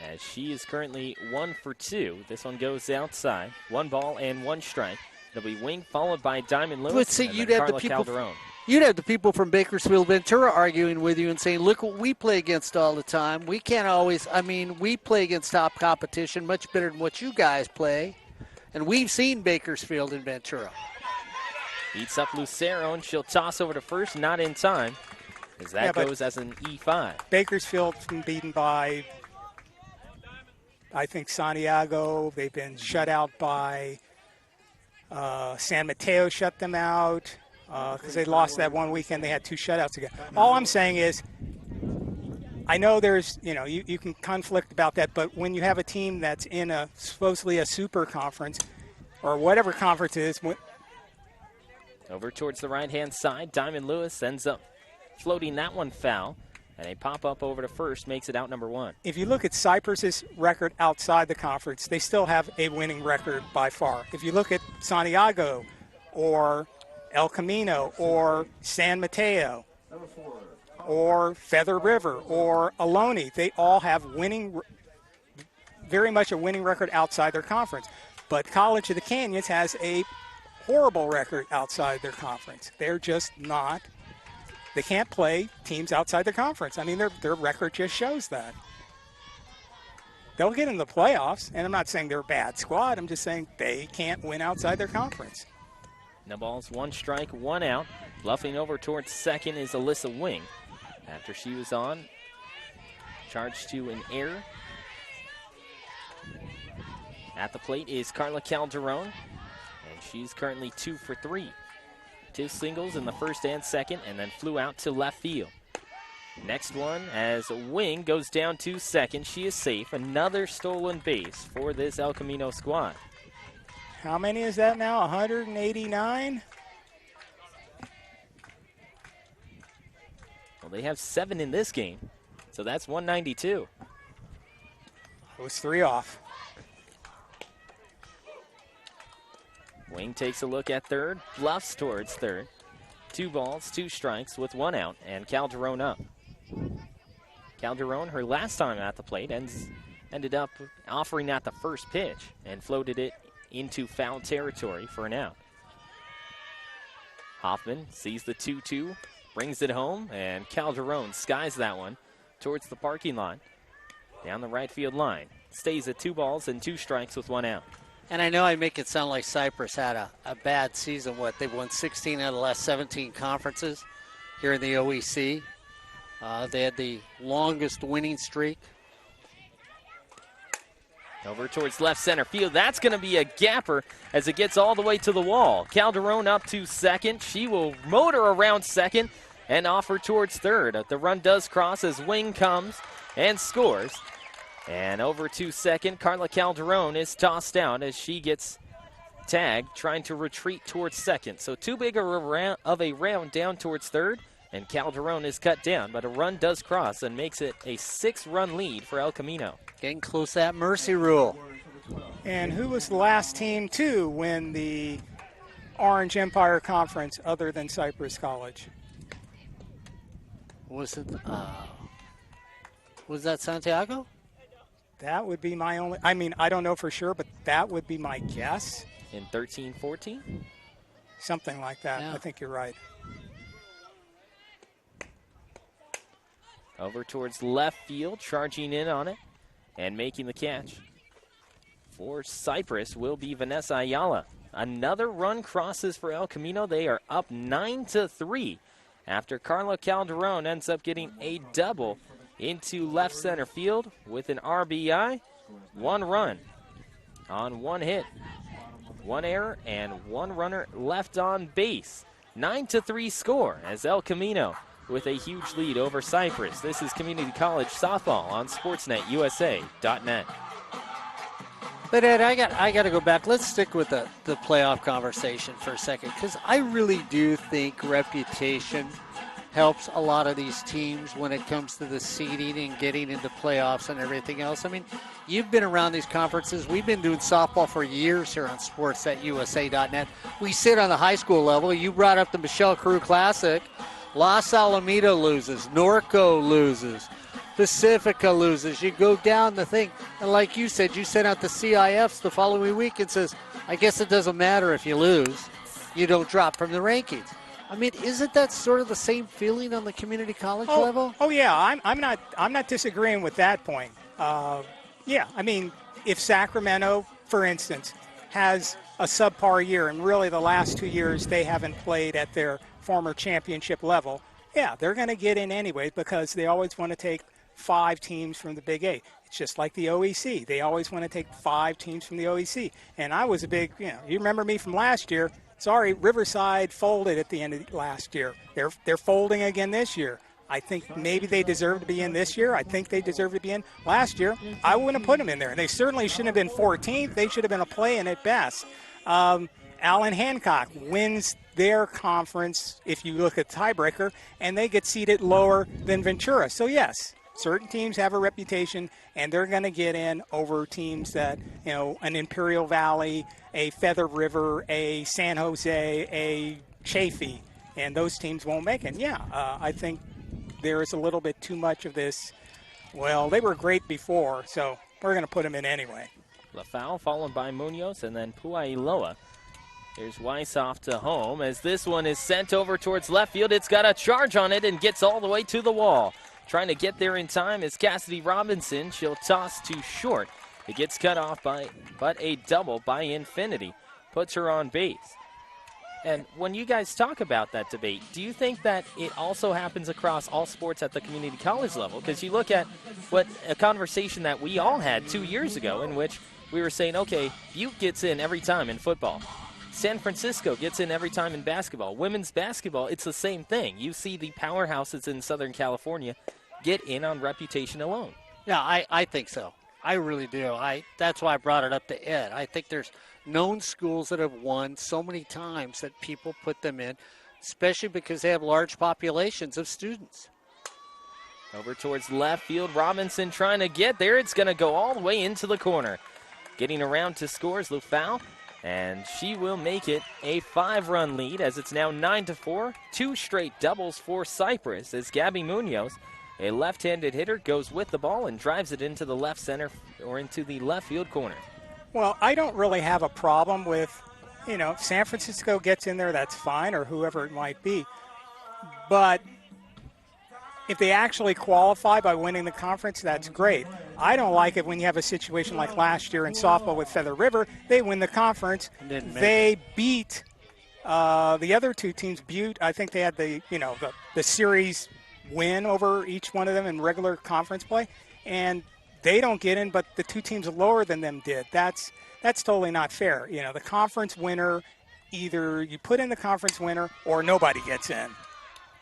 as she is currently 1 for 2. This one goes outside. 1 ball and 1 strike. It'll be Wing followed by Diamond Lewis. Let's see, and you'd then have the Carla people. Calderon. You'd have the people from Bakersfield Ventura arguing with you and saying, look what we play against all the time. We can't always, we play against top competition much better than what you guys play. And we've seen Bakersfield and Ventura. Beats up Lucero, and she'll toss over to first, not in time, as that but goes as an E5. Bakersfield's been beaten by, I think, Santiago. They've been shut out by San Mateo, shut them out because they lost that one weekend. They had 2 shutouts again. All I'm saying is, I know there's, you can conflict about that, but when you have a team that's in supposedly a super conference or whatever conference it is, Over towards the right-hand side, Diamond Lewis ends up floating that one foul, and a pop-up over to first makes it out number 1. if you look at Cypress's record outside the conference, they still have a winning record by far. If you look at Santiago or El Camino or San Mateo or Feather River or Ohlone, they all have very much a winning record outside their conference. But College of the Canyons has a horrible record outside their conference. They're just not. They can't play teams outside their conference. Their record just shows that. They'll get in the playoffs, and I'm not saying they're a bad squad. I'm just saying they can't win outside their conference. No balls, 1 strike, 1 out. Bluffing over towards second is Alyssa Wing. After she was on, charged to an error. At the plate is Carla Calderon, and she's currently 2 for 3. 2 singles in the first and second, and then flew out to left field. Next one, as Wing goes down to second, she is safe. Another stolen base for this El Camino squad. How many is that now? 189? Well, they have 7 in this game, so that's 192. It was 3 off. Wing takes a look at third, bluffs towards third. 2 balls, 2 strikes with 1 out, and Calderon up. Calderon, her last time at the plate, ended up offering at the first pitch and floated it into foul territory for an out. Hoffman sees the 2-2, brings it home, and Calderon skies that one towards the parking lot, down the right field line. Stays at 2 balls and 2 strikes with 1 out. And I know I make it sound like Cypress had a bad season. They've won 16 out of the last 17 conferences here in the OEC. They had the longest winning streak. Over towards left center field. That's going to be a gapper as it gets all the way to the wall. Calderon up to second. She will motor around second and offer towards third. The run does cross as Wing comes and scores. And over to second, Carla Calderon is tossed out as she gets tagged, trying to retreat towards second. So too big of a round down towards third, and Calderon is cut down. But a run does cross and makes it a 6-run lead for El Camino. Getting close to that mercy rule. And who was the last team to win the Orange Empire Conference other than Cypress College? Was it? Was that Santiago? That would be my only. I don't know for sure, but that would be my guess. In 13-14? Something like that. Yeah. I think you're right. Over towards left field, charging in on it and making the catch. For Cypress will be Vanessa Ayala. Another run crosses for El Camino. They are up 9-3 after Carla Calderon ends up getting a double into left center field with an RBI. 1 run on 1 hit, 1 error, and 1 runner left on base 9-3 score as El Camino with a huge lead over Cypress. This is Community College softball on SportsNetUSA.net. But Ed, I got to go back. Let's stick with the playoff conversation for a second, because I really do think reputation helps a lot of these teams when it comes to the seeding and getting into playoffs and everything else. I mean, you've been around these conferences. We've been doing softball for years here on SportsNetUSA.net. We sit on the high school level. You brought up the Michelle Carew Classic. Los Alamitos loses. Norco loses. Pacifica loses. You go down the thing. And like you said, you sent out the CIFs the following week and says, I guess it doesn't matter if you lose. You don't drop from the rankings. I mean, isn't that sort of the same feeling on the community college level? Oh yeah, I'm not disagreeing with that point. Yeah, I mean, if Sacramento, for instance, has a subpar year, and really the last 2 years they haven't played at their former championship level, yeah, they're going to get in anyway because they always want to take 5 teams from the Big 8. It's just like the OEC. They always want to take 5 teams from the OEC. And I was a big, you remember me from last year. Sorry, Riverside folded at the end of last year. They're folding again this year. I think maybe they deserve to be in this year. I think they deserve to be in last year. I wouldn't have put them in there. They certainly shouldn't have been 14th. They should have been a play-in at best. Allen Hancock wins their conference, if you look at tiebreaker, and they get seated lower than Ventura. So, yes, certain teams have a reputation, and they're going to get in over teams that, an Imperial Valley, a Feather River, a San Jose, a Chaffee, and those teams won't make it. Yeah, I think there is a little bit too much of this, well, they were great before, so we're going to put them in anyway. LaFau followed by Munoz and then Puailoa. Here's Weishoff to home as this one is sent over towards left field. It's got a charge on it and gets all the way to the wall. Trying to get there in time is Cassidy Robinson. She'll toss to short. It gets cut off but a double by Infinity puts her on base. And when you guys talk about that debate, do you think that it also happens across all sports at the community college level? Because you look at a conversation that we all had 2 years ago in which we were saying, okay, Butte gets in every time in football. San Francisco gets in every time in basketball. Women's basketball, it's the same thing. You see the powerhouses in Southern California get in on reputation alone. Yeah, I think so. I really do. That's why I brought it up to Ed. I think there's known schools that have won so many times that people put them in, especially because they have large populations of students. Over towards left field, Robinson trying to get there. It's going to go all the way into the corner. Getting around to score is LaFau. And she will make it a 5-run lead as it's now 9-4. 2 straight doubles for Cypress as Gabby Munoz, a left-handed hitter, goes with the ball and drives it into the left center or into the left field corner. Well, I don't really have a problem with, if San Francisco gets in there, that's fine, or whoever it might be. But if they actually qualify by winning the conference, that's great. I don't like it when you have a situation like last year in softball with Feather River. They win the conference. They beat the other 2 teams. Butte, I think they had the series win over each one of them in regular conference play, and they don't get in, but the 2 teams lower than them did. That's totally not fair. The conference winner, either you put in the conference winner or nobody gets in.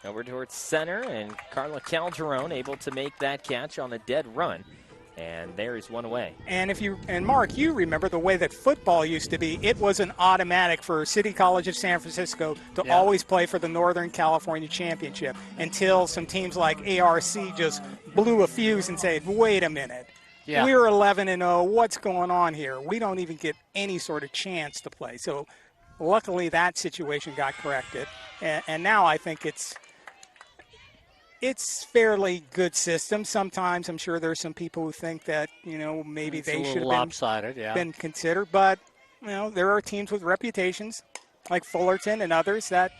Over towards center, and Carla Calderon able to make that catch on a dead run. And there is one away. And Mark, you remember the way that football used to be. It was an automatic for City College of San Francisco to always play for the Northern California Championship until some teams like ARC just blew a fuse and said, wait a minute. Yeah. We're 11-0. What's going on here? We don't even get any sort of chance to play. So luckily that situation got corrected. And now I think it's fairly good system. Sometimes I'm sure there's some people who think that, maybe it's they should have been considered. But, there are teams with reputations like Fullerton and others that,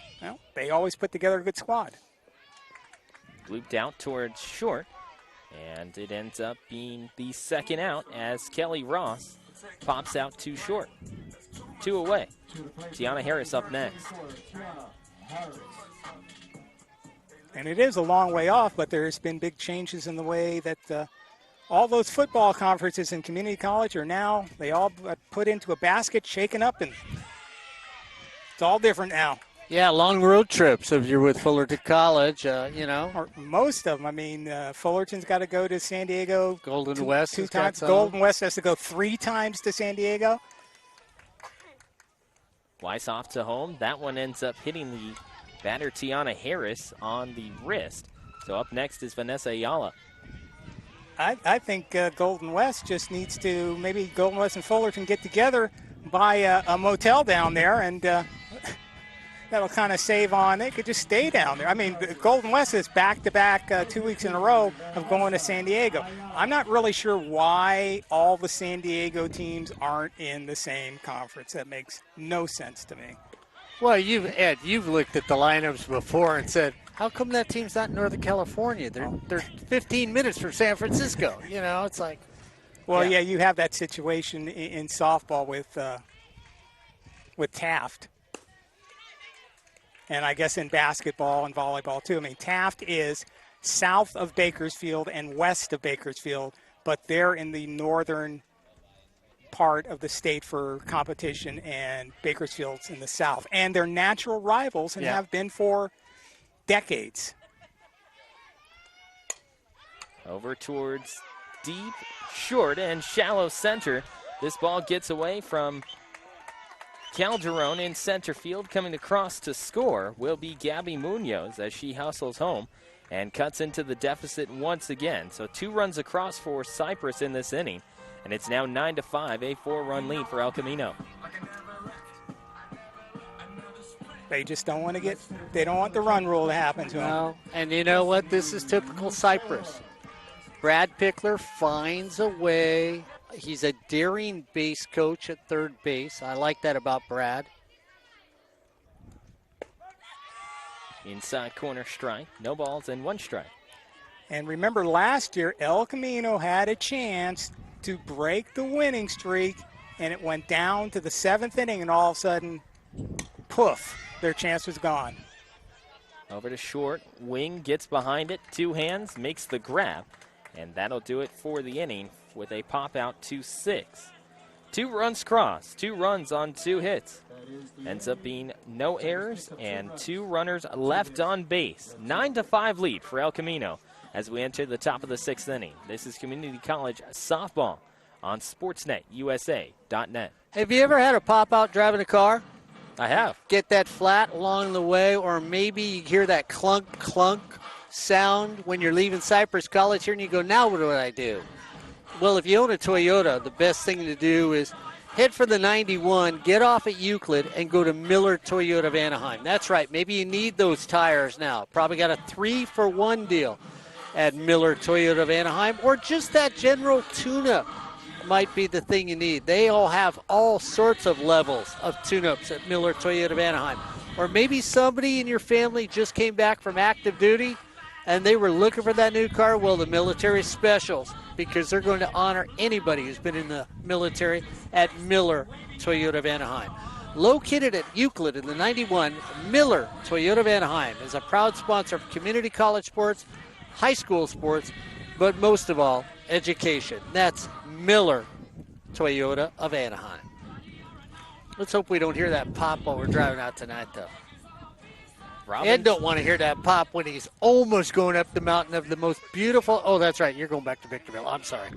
they always put together a good squad. Looped out towards short, and it ends up being the second out as Kelly Ross pops out too short. 2 away. Tiana Harris up next. And it is a long way off, but there's been big changes in the way that all those football conferences in community college are now, they all put into a basket, shaken up, and it's all different now. Yeah, long road trips if you're with Fullerton College, you know. Or most of them. I mean, Fullerton's got to go to San Diego. Golden West two has got times. some. Golden West has to go 3 times to San Diego. Weiss off to home. That one ends up hitting the batter Tiana Harris on the wrist. So up next is Vanessa Ayala. I think Golden West just needs to, maybe Golden West and Fullerton get together, buy a motel down there, and that'll kind of save on. They could just stay down there. I mean, Golden West is back-to-back 2 weeks in a row of going to San Diego. I'm not really sure why all the San Diego teams aren't in the same conference. That makes no sense to me. Well, Ed, you've looked at the lineups before and said, how come that team's not in Northern California? They're 15 minutes from San Francisco. You know, it's like. Well, yeah, you have that situation in softball with Taft. And I guess in basketball and volleyball, too. I mean, Taft is south of Bakersfield and west of Bakersfield, but they're in the northern part of the state for competition, and Bakersfield's in the south. And they're natural rivals and have been for decades. Over towards deep, short, and shallow center. This ball gets away from Calderon in center field. Coming across to score will be Gabby Munoz as she hustles home and cuts into the deficit once again. So 2 runs across for Cypress in this inning, and it's now 9-5, a 4-run lead for El Camino. They just don't want to they don't want the run rule to happen to them. No, and you know what? This is typical Cypress. Brad Pickler finds a way. He's a daring base coach at third base. I like that about Brad. Inside corner strike. No balls and 1 strike. And remember last year, El Camino had a chance to break the winning streak, and it went down to the 7th inning, and all of a sudden, poof, their chance was gone. Over to short. Wing gets behind it. 2 hands, makes the grab. And that'll do it for the inning with a pop out to 6. 2 runs crossed, 2 runs on 2 hits. Ends up being no errors and 2 runners left on base. 9-5 lead for El Camino as we enter the top of the 6th inning. This is Community College softball on SportsNetUSA.net. Have you ever had a pop out driving a car? I have. Get that flat along the way, or maybe you hear that clunk, clunk sound when you're leaving Cypress College here and you go, now what do I do? Well, if you own a Toyota, the best thing to do is head for the 91, get off at Euclid, and go to Miller Toyota of Anaheim. That's right. Maybe you need those tires now. Probably got a 3-for-1 deal at Miller Toyota of Anaheim, or just that general tune-up might be the thing you need. They all have all sorts of levels of tune-ups at Miller Toyota of Anaheim. Or maybe somebody in your family just came back from active duty and they were looking for that new car. Well, the military specials, because they're going to honor anybody who's been in the military at Miller Toyota of Anaheim. Located at Euclid in the 91, Miller Toyota of Anaheim is a proud sponsor of community college sports, high school sports, but most of all, education. That's Miller Toyota of Anaheim. Let's hope we don't hear that pop while we're driving out tonight, though. Ed don't want to hear that pop when he's almost going up the mountain of the most beautiful. Oh, that's right. You're going back to Victorville. I'm sorry.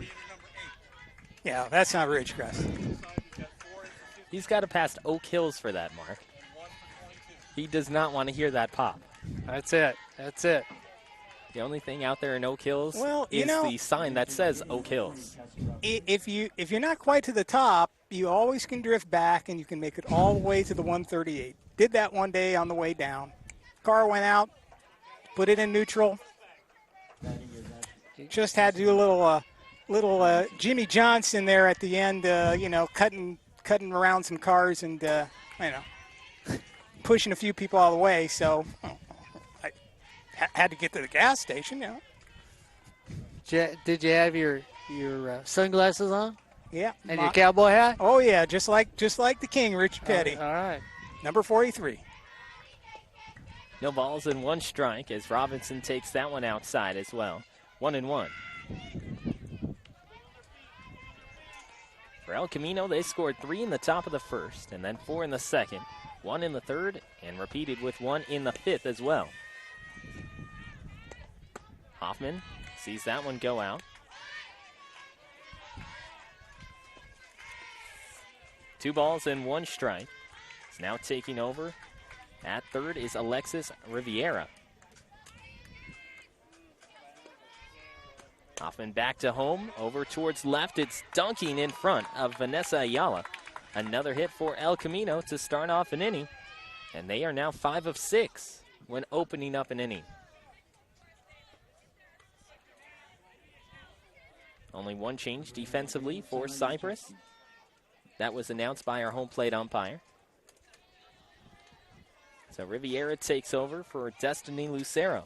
Yeah, that's not Ridgecrest. He's got to pass Oak Hills for that, Mark. He does not want to hear that pop. That's it. That's it. The only thing out there in Oak Hills is the sign that says Oak Hills. If you're not quite to the top, you always can drift back and you can make it all the way to the 138. Did that one day on the way down. Car went out, put it in neutral. Just had to do a little Jimmy Johnson there at the end, cutting around some cars and pushing a few people all the way. So I had to get to the gas station. Did you have your sunglasses on? Yeah. And your cowboy hat? Oh yeah, just like the King, Rich Petty. All right. Number 43. No balls and 1 strike as Robinson takes that one outside as well. 1-1. For El Camino, they scored 3 in the top of the first and then 4 in the second. one in the third, and repeated with one in the fifth as well. Hoffman sees that one go out. 2 balls and 1 strike. He's now taking over. At third is Alexis Riviera. Hoffman back to home, over towards left. It's dunking in front of Vanessa Ayala. Another hit for El Camino to start off an inning. And they are now 5 of 6 when opening up an inning. Only one change defensively for Cypress. That was announced by our home plate umpire. So Riviera takes over for Destiny Lucero.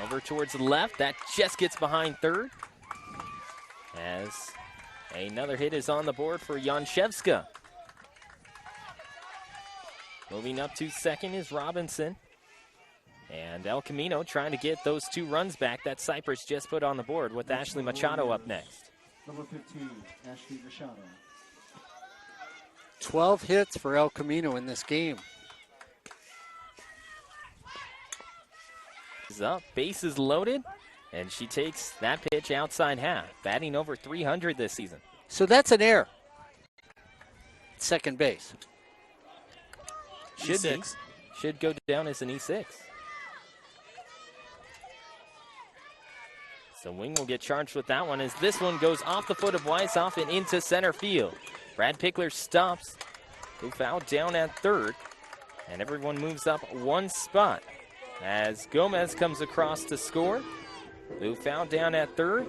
Over towards the left. That just gets behind third. As another hit is on the board for Janszewska. Moving up to second is Robinson. And El Camino trying to get those 2 runs back that Cypress just put on the board with Ashley Machado up next. Number 15, Ashley Machado. 12 hits for El Camino in this game. Is up, bases loaded, and she takes that pitch outside half, batting over 300 this season. So that's an error. Second base. Should be. E6. Should go down as an E6. So Wing will get charged with that one as this one goes off the foot of Weishoff and into center field. Brad Pickler stops. Who fouled down at third. And everyone moves up 1 spot as Gomez comes across to score. Who fouled down at third.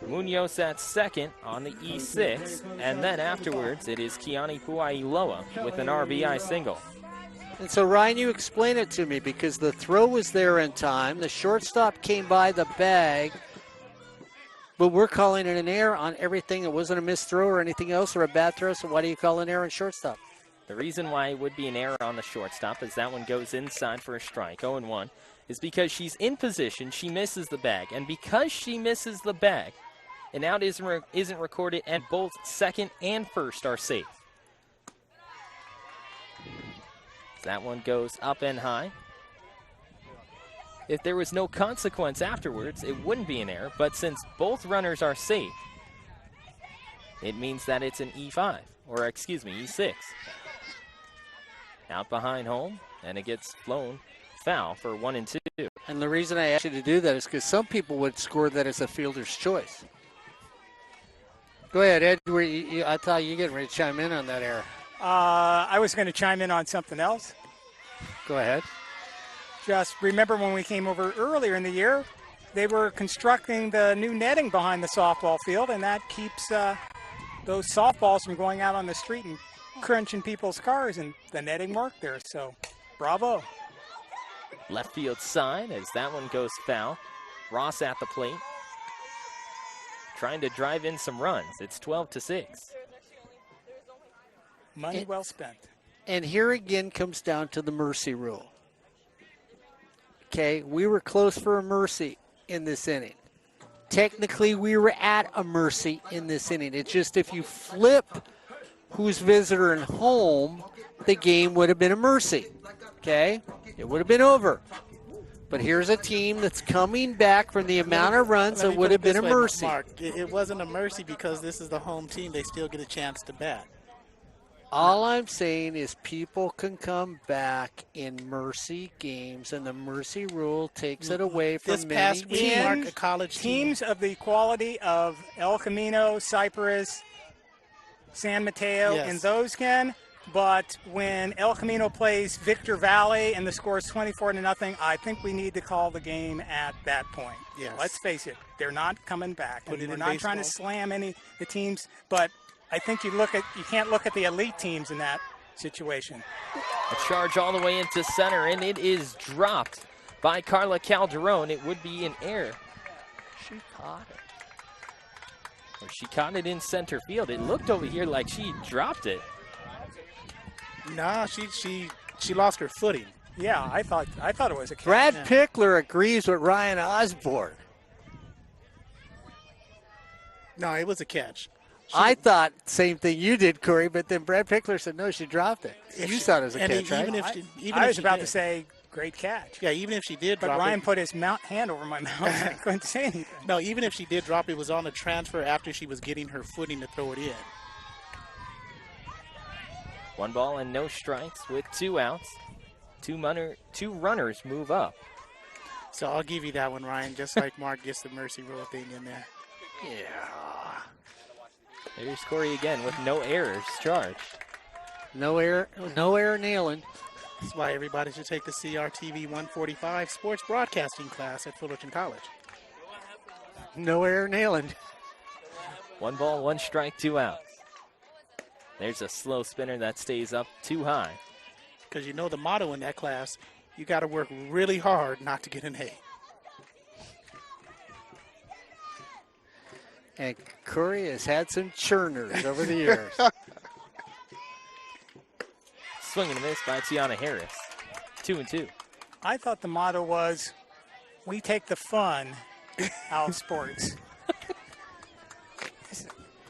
Munoz at second on the E6. And then afterwards it is Kiani Puailoa with an RBI single. And so, Ryan, you explain it to me because the throw was there in time. The shortstop came by the bag. But we're calling it an error on everything. It wasn't a missed throw or anything else or a bad throw, so why do you call an error on shortstop? The reason why it would be an error on the shortstop is that one goes inside for a strike, 0-1, is because she's in position, she misses the bag. And because she misses the bag, an out isn't recorded, and both second and first are safe. That one goes up and high. If there was no consequence afterwards, it wouldn't be an error, but since both runners are safe, it means that it's an E5, or excuse me, E6. Out behind home, and it gets flown foul for 1 and 2. And the reason I asked you to do that is because some people would score that as a fielder's choice. Go ahead, Ed. I thought you were getting ready to chime in on that error. I was going to chime in on something else. Go ahead. Just remember when we came over earlier in the year, they were constructing the new netting behind the softball field, and that keeps those softballs from going out on the street and crunching people's cars, and the netting worked there, so bravo. Left field side as that one goes foul. Ross at the plate, trying to drive in some runs. It's 12-6. Money well spent. And here again comes down to the mercy rule. Okay, we were close for a mercy in this inning. Technically, we were at a mercy in this inning. It's just if you flip who's visitor and home, the game would have been a mercy. Okay, it would have been over. But here's a team that's coming back from the amount of runs that would have been a mercy. Mark, it wasn't a mercy because this is the home team. They still get a chance to bat. All I'm saying is people can come back in mercy games, and the mercy rule takes it away from This many past week, teams. Mark, a college Teams of the quality of El Camino, Cypress, San Mateo, Yes. and those can. But when El Camino plays Victor Valley and the score is 24-0, I think we need to call the game at that point. Yes. Let's face it, they're not coming back. Put it We're in not trying to baseball. slam the teams, but I think you can't look at the elite teams in that situation. A charge all the way into center, and it is dropped by Carla Calderon. It would be an error. She caught it. Or she caught it in center field. It looked over here like she dropped it. Nah, she lost her footing. Yeah, I thought it was a catch. Brad Yeah. Pickler agrees with Ryan Osborn. No, it was a catch. I thought same thing you did, Corey, but then Brad Pickler said no, she dropped it. If You she- thought it was a and catch, right? even if she, even I if was she about did- to say great catch. Yeah, even if she did But drop Ryan it. put his hand over my mouth and I couldn't say anything. No, even if she did drop it, it was on the transfer after she was getting her footing to throw it in. 1 ball and no strikes with 2 outs. Two runners move up. So I'll give you that one, Ryan, just like Mark gets the mercy rule thing in there. Yeah. There's Corey again with no errors charged. No error, Neyland. That's why everybody should take the CRTV 145 sports broadcasting class at Fullerton College. No error, Neyland. 1 ball, 1 strike, 2 outs. There's a slow spinner that stays up too high. Because you know the motto in that class, you got to work really hard not to get an A. And Corey has had some churners over the years. Swing and a miss by Tiana Harris. 2-2. I thought the motto was, we take the fun out of sports.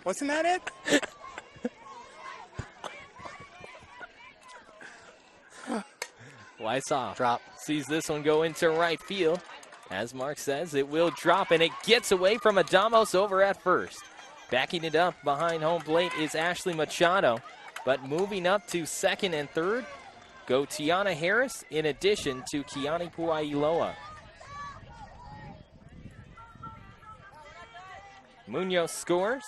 Wasn't that it? Weiss off. Drop. Sees this one go into right field. As Mark says, it will drop, and it gets away from Adamos over at first. Backing it up behind home plate is Ashley Machado, but moving up to second and third go Tiana Harris in addition to Kiani Puailoa. Munoz scores.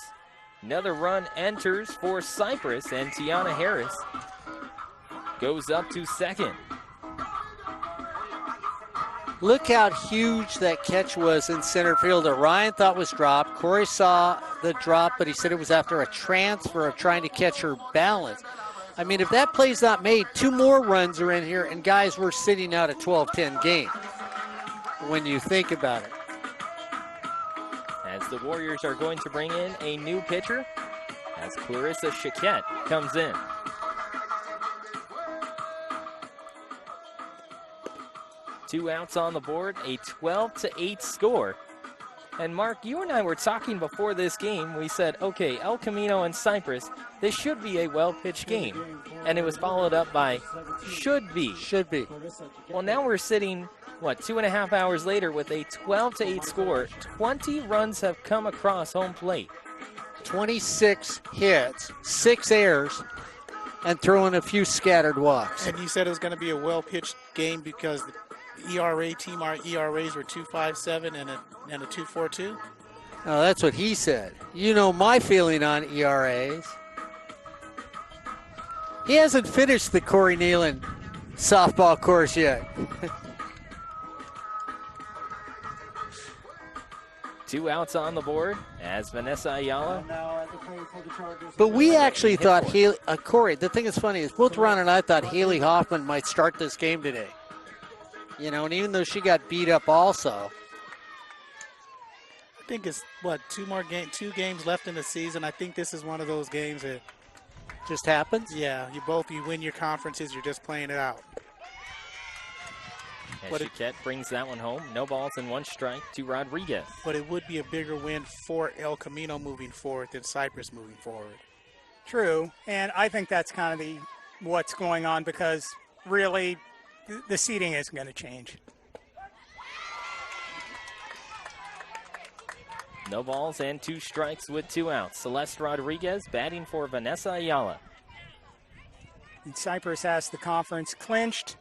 Another run enters for Cypress, and Tiana Harris goes up to second. Look how huge that catch was in center field that Ryan thought was dropped. Corey saw the drop, but he said it was after a transfer of trying to catch her balance. I mean, if that play's not made, 2 more runs are in here, and guys, we're sitting out a 12-10 game when you think about it. As the Warriors are going to bring in a new pitcher, as Clarissa Chiquette comes in. Two outs on the board, a 12-8 score. And Mark, you and I were talking before this game. We said, okay, El Camino and Cypress, this should be a well-pitched game. And it was followed up by should be. Should be. Well, now we're sitting, 2.5 hours later with a 12-8 score. 20 runs have come across home plate. 26 hits, 6 errors, and throwing a few scattered walks. And you said it was going to be a well-pitched game because the ERA team, our ERAs were 2.57 and a 2.42. Oh, that's what he said. You know my feeling on ERAs. He hasn't finished the Corey Neyland softball course yet. 2 outs on the board as Vanessa Ayala. Now at the plate for the Chargers. But we actually thought Corey, the thing that's funny is both Ron and I thought Haley Hoffman might start this game today. You know, and even though she got beat up also. I think it's, 2 games left in the season. I think this is one of those games that, Just happens. yeah, you win your conferences, you're just playing it out. And What Chiquette brings that one home. No balls and 1 strike to Rodriguez. But it would be a bigger win for El Camino moving forward than Cypress moving forward. True, and I think that's kind of what's going on because really the seeding isn't going to change. No balls and 2 strikes with 2 outs. Celeste Rodriguez batting for Vanessa Ayala. And Cypress has the conference clinched.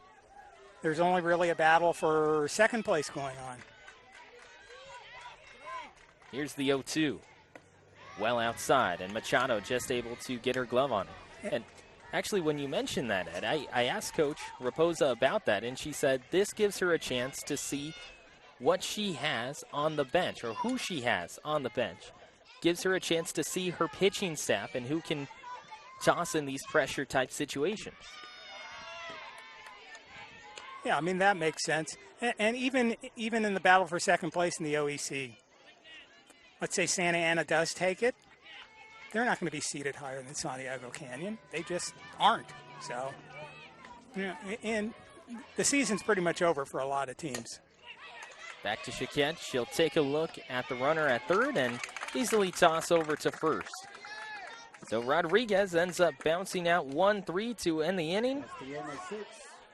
There's only really a battle for second place going on. Here's the 0-2. Well outside, and Machado just able to get her glove on it. And actually, when you mentioned that, Ed, I asked Coach Raposa about that, and she said this gives her a chance to see what she has on the bench, or who she has on the bench. Gives her a chance to see her pitching staff and who can toss in these pressure-type situations. Yeah, I mean, that makes sense. And even in the battle for second place in the OEC, let's say Santa Ana does take it, they're not going to be seated higher than Santiago Canyon. They just aren't. So, and the season's pretty much over for a lot of teams. Back to Chiquette. She'll take a look at the runner at third and easily toss over to first. So Rodriguez ends up bouncing out 1-3 to end the inning.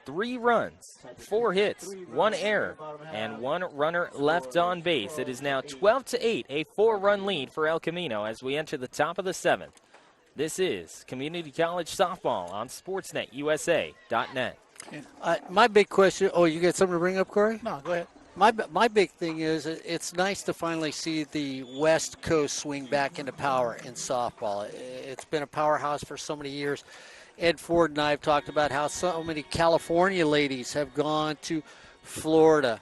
3 runs, 4 hits, 1 error, and 1 runner left on base. It is now 12-8, a 4-run lead for El Camino as we enter the top of the 7th. This is Community College Softball on SportsNetUSA.net. My big question, you got something to bring up, Corey? No, go ahead. My big thing is it's nice to finally see the West Coast swing back into power in softball. It's been a powerhouse for so many years. Ed Ford and I have talked about how so many California ladies have gone to Florida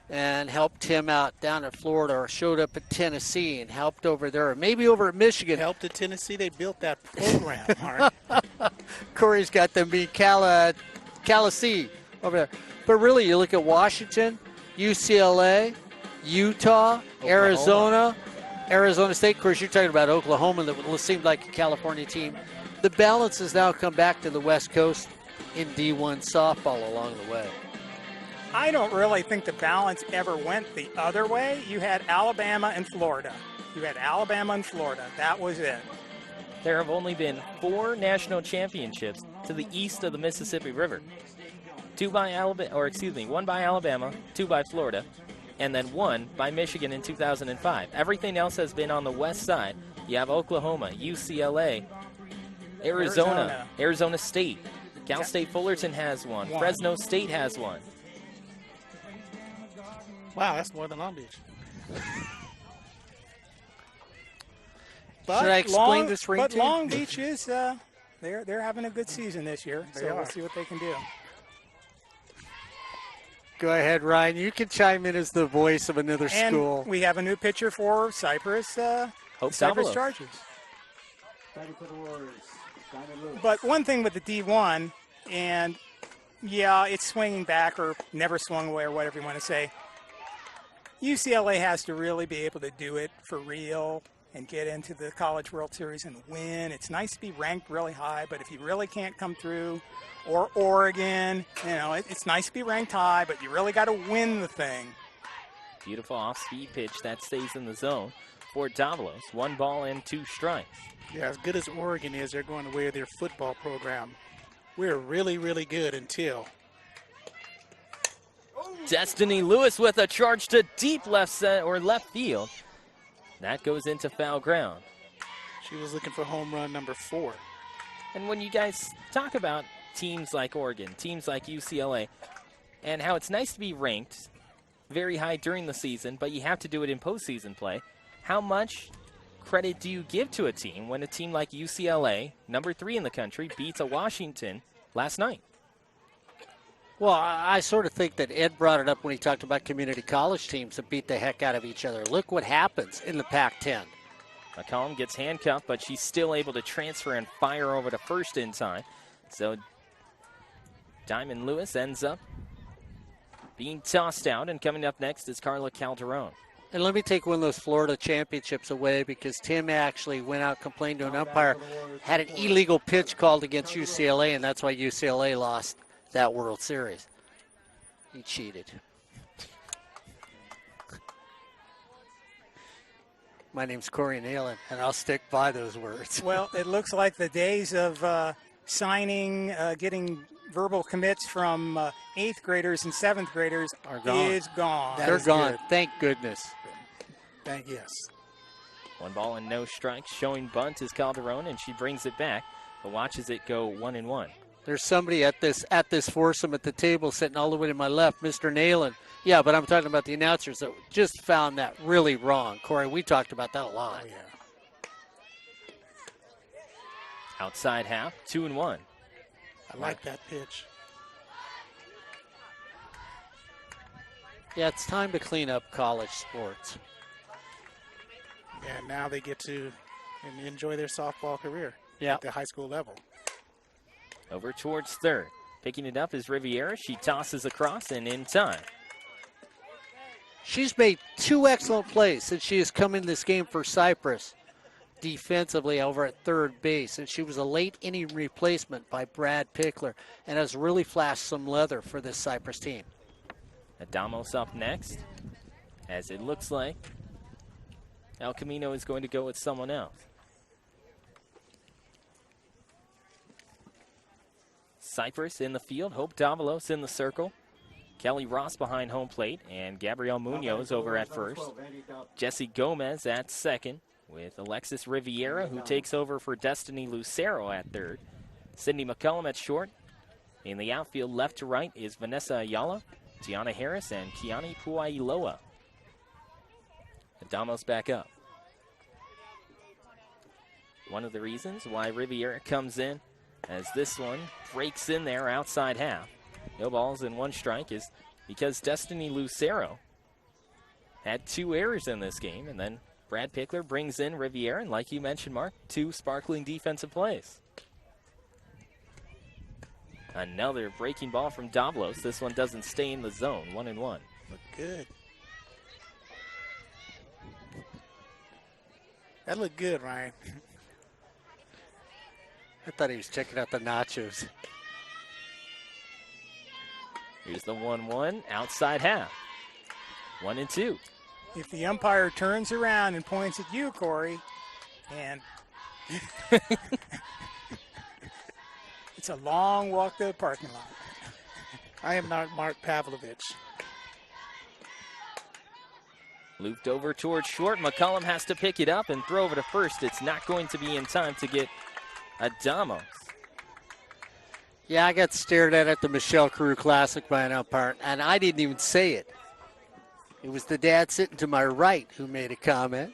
and helped Tim out down in Florida, or showed up at Tennessee and helped over there, or maybe over at Michigan. Helped at Tennessee. They built that program, Mark. Corey's got them being Calisee over there. But really, you look at Washington, UCLA, Utah, Arizona, Arizona State. Of course, you're talking about Oklahoma that seemed like a California team. The balance has now come back to the West Coast in D1 softball along the way. I don't really think the balance ever went the other way. You had Alabama and Florida. That was it. There have only been 4 national championships to the east of the Mississippi River. 1 by Alabama, 2 by Florida, and then 1 by Michigan in 2005. Everything else has been on the west side. You have Oklahoma, UCLA, Arizona State. Cal State Fullerton has one. Fresno State has one. Wow, that's more than Long Beach. Should I explain this ring But to you? Long Beach is they're having a good season this year, so we'll see what they can do. Go ahead, Ryan. You can chime in as the voice of another And school. we have a new pitcher for Cypress, Cypress Davalos. Chargers. Batting for the Warriors, Diamond Lewis. But one thing with the D1, and yeah, it's swinging back or never swung away or whatever you want to say. UCLA has to really be able to do it for real and get into the College World Series and win. It's nice to be ranked really high, but if you really can't come through, or Oregon, it's nice to be ranked high, but you really got to win the thing. Beautiful off-speed pitch that stays in the zone for Davalos. 1 ball and 2 strikes. Yeah, as good as Oregon is, they're going away with their football program. We're really, really good until. Destiny Lewis with a charge to deep left field. That goes into foul ground. She was looking for home run number 4. And when you guys talk about teams like Oregon, teams like UCLA, and how it's nice to be ranked very high during the season, but you have to do it in postseason play, how much credit do you give to a team when a team like UCLA, number 3 in the country, beats a Washington last night? Well, I sort of think that Ed brought it up when he talked about community college teams that beat the heck out of each other. Look what happens in the Pac-10. McCollum gets handcuffed, but she's still able to transfer and fire over to first in time. So Diamond Lewis ends up being tossed out, and coming up next is Carla Calderon. And let me take one of those Florida championships away, because Tim actually went out, complained to an umpire, had an illegal pitch called against UCLA, and that's why UCLA lost that World Series. He cheated. My name's Corey Neyland, and I'll stick by those words. Well, it looks like the days of getting verbal commits from 8th graders and 7th graders Are gone. is gone. They're gone. Good. Thank goodness. Thank yes. 1 ball and no strikes. Showing bunt is Calderon, and she brings it back, but watches it go 1-1. There's somebody at this foursome at the table sitting all the way to my left, Mr. Neyland. Yeah, but I'm talking about the announcers that just found that really wrong. Corey, we talked about that a lot. Oh, yeah. Outside half, 2-1. I like that pitch. Yeah, it's time to clean up college sports. Yeah, now they get to enjoy their softball career at the high school level. Over towards third. Picking it up is Riviera. She tosses across and in time. She's made 2 excellent plays since she has come in this game for Cypress defensively over at third base. And she was a late inning replacement by Brad Pickler and has really flashed some leather for this Cypress team. Adamos up next, as it looks like El Camino is going to go with someone else. Cypress in the field. Hope Davalos in the circle. Kelly Ross behind home plate. And Gabrielle Munoz over at first. Jesse Gomez at second, with Alexis Riviera, who takes over for Destiny Lucero at third. Sydney McCullum at short. In the outfield, left to right, is Vanessa Ayala, Tiana Harris, and Kiani Puailoa. Adamos back up. One of the reasons why Riviera comes in, as this one breaks in there outside half. No balls and 1 strike is because Destiny Lucero had 2 errors in this game, and then Brad Pickler brings in Riviera, and like you mentioned, Mark, 2 sparkling defensive plays. Another breaking ball from Davalos. This one doesn't stay in the zone. 1-1. Look good. That looked good, Ryan. I thought he was checking out the nachos. Here's the 1-1 outside half. 1-2. If the umpire turns around and points at you, Corey, and it's a long walk to the parking lot. I am not Mark Pavlovich. Looped over towards short. McCullum has to pick it up and throw over to first. It's not going to be in time to get Adamos. Yeah, I got stared at the Michelle Carew Classic by an umpire, and I didn't even say it. It was the dad sitting to my right who made a comment.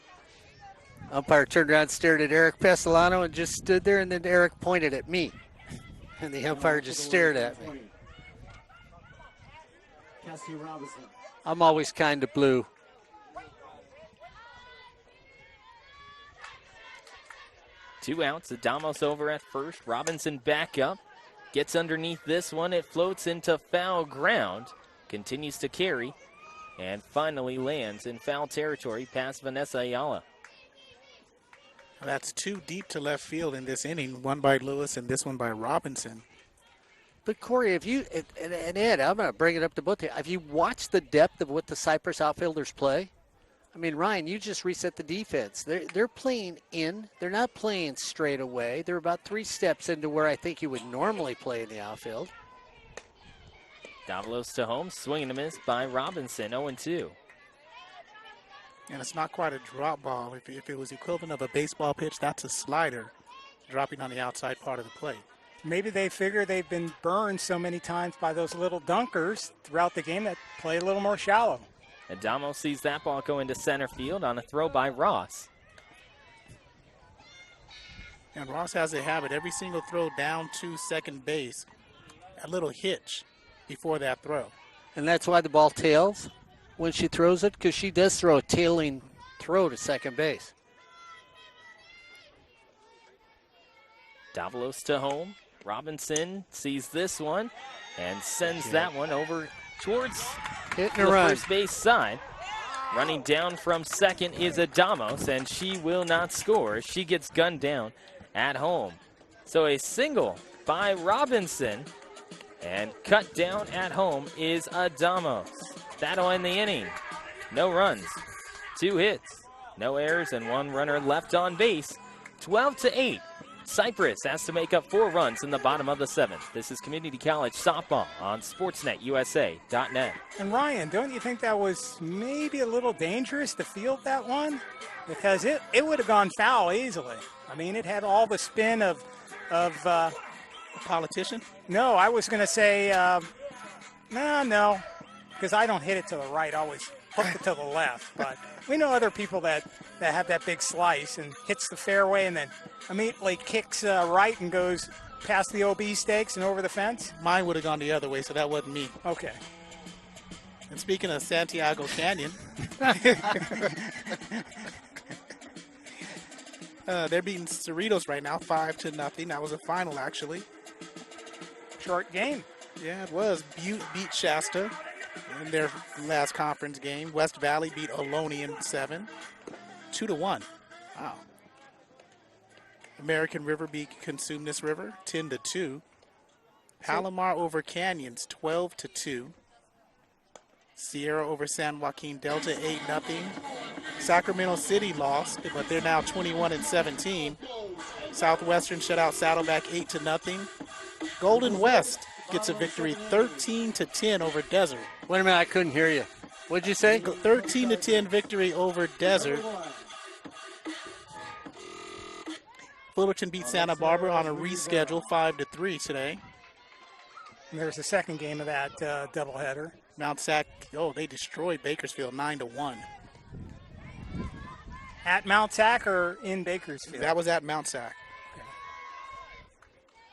Umpire turned around, stared at Eric Pessolano, and just stood there, and then Eric pointed at me. And the umpire just stared at me. Cassie Robinson. I'm always kind of blue. Two outs. Adamos over at first. Robinson back up. Gets underneath this one. It floats into foul ground. Continues to carry. And finally lands in foul territory past Vanessa Ayala. That's 2 deep to left field in this inning. One by Lewis and this one by Robinson. But Corey, if you and Ed, I'm going to bring it up to both of you. Have you watched the depth of what the Cypress outfielders play? I mean, Ryan, you just reset the defense. They're playing in. They're not playing straight away. They're about 3 steps into where I think you would normally play in the outfield. Davalos to home, swing and a miss by Robinson, 0-2. And it's not quite a drop ball. If it was equivalent of a baseball pitch, that's a slider dropping on the outside part of the plate. Maybe they figure they've been burned so many times by those little dunkers throughout the game that play a little more shallow. Adamo sees that ball go into center field on a throw by Ross. And Ross has a habit, every single throw down to second base, a little hitch before that throw. And that's why the ball tails when she throws it, because she does throw a tailing throw to second base. Davalos to home. Robinson sees this one and sends that one over towards Hitting the a run. first base side. Running down from second is Adamos, and she will not score. She gets gunned down at home. So a single by Robinson, and cut down at home is Adamos. That'll end the inning. No runs, 2 hits, no errors, and 1 runner left on base. 12-8. Cypress has to make up 4 runs in the bottom of the 7th. This is Community College softball on SportsNetUSA.net. And Ryan, don't you think that was maybe a little dangerous to field that one? Because it would have gone foul easily. I mean, it had all the spin of A politician? no, I was going to say, no, because I don't hit it to the right. I always hook it to the left. But we know other people that have that big slice and hits the fairway and then immediately kicks right and goes past the OB stakes and over the fence. Mine would have gone the other way, so that wasn't me. Okay. And speaking of Santiago Canyon, they're beating Cerritos right now, 5-0. That was a final, actually. Short game. Yeah, it was. Butte beat Shasta in their last conference game. West Valley beat Ohlone in 7, 2-1. Wow. American River beat Consumnes River, 10-2. Palomar over Canyons, 12-2. Sierra over San Joaquin Delta, 8-0. Sacramento City lost, but they're now 21-17. Southwestern shut out Saddleback 8-0. Golden West gets a victory 13-10 over Desert. Wait a minute, I couldn't hear you. What'd you say? 13-10 victory over Desert. Fullerton beat Santa Barbara on a reschedule 5-3 today. And there's the second game of that doubleheader. Mount Sac, they destroyed Bakersfield 9-1. At Mount Sac or in Bakersfield? That was at Mount Sac.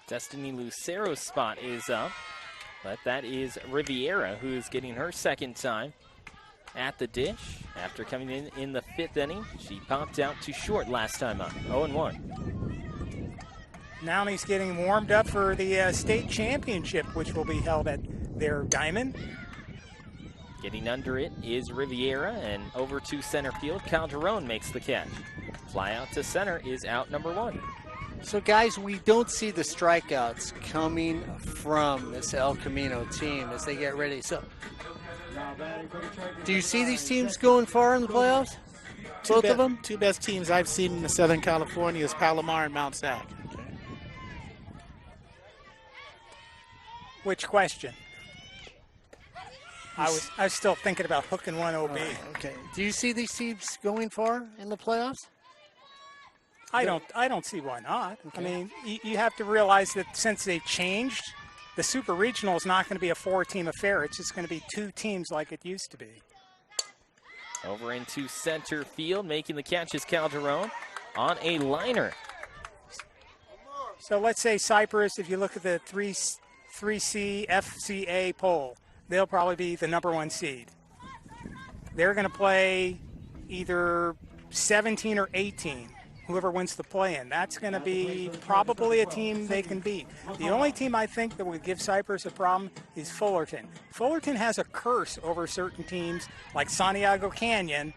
Destiny Lucero's spot is up, but that is Riviera, who is getting her second time at the dish. After coming in the 5th inning, she popped out too short last time up, 0-1. Now he's getting warmed up for the state championship, which will be held at their diamond. Getting under it is Riviera, and over to center field, Calderon makes the catch. Fly out to center is out number 1. So, guys, we don't see the strikeouts coming from this El Camino team as they get ready. So, do you see these teams going far in the playoffs? Both of them? Two best teams I've seen in Southern California is Palomar and Mount Sac. Which question? I was still thinking about hooking one OB. Okay. Do you see these teams going far in the playoffs? I don't see why not. Okay. I mean, you have to realize that since they changed, the Super Regional is not going to be a 4-team affair. It's just going to be 2 teams like it used to be. Over into center field, making the catch is Calderon on a liner. So let's say Cypress, if you look at the 3C FCA poll, they'll probably be the number 1 seed. They're going to play either 17 or 18. Whoever wins the play-in, that's going to be probably a team they can beat. The only team I think that would give Cypress a problem is Fullerton. Fullerton has a curse over certain teams like Santiago Canyon.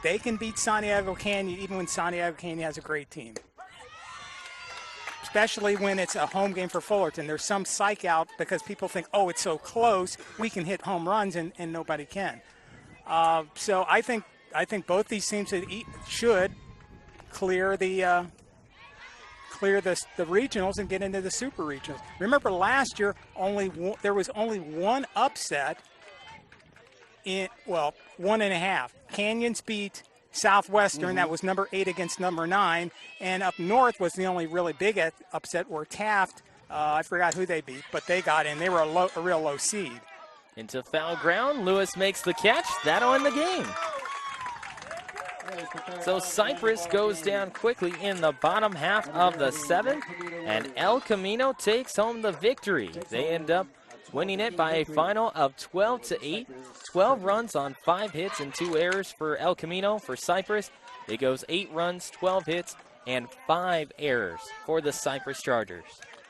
They can beat Santiago Canyon even when Santiago Canyon has a great team. Especially when it's a home game for Fullerton. There's some psych out because people think, oh, it's so close, we can hit home runs, and nobody can. So I think both these teams should clear the regionals and get into the super regionals. Remember last year there was only one upset in 1.5. Canyons beat Southwestern. That was number 8 against number 9, and up north was the only really big upset where Taft. I forgot who they beat, but they got in. They were a real low seed. Into foul ground, Lewis makes the catch. That'll end the game. So Cypress goes down quickly in the bottom half of the 7th, and El Camino takes home the victory. They end up winning it by a final of 12-8. 12 runs on 5 hits and 2 errors for El Camino. For Cypress, it goes 8 runs, 12 hits, and 5 errors for the Cypress Chargers.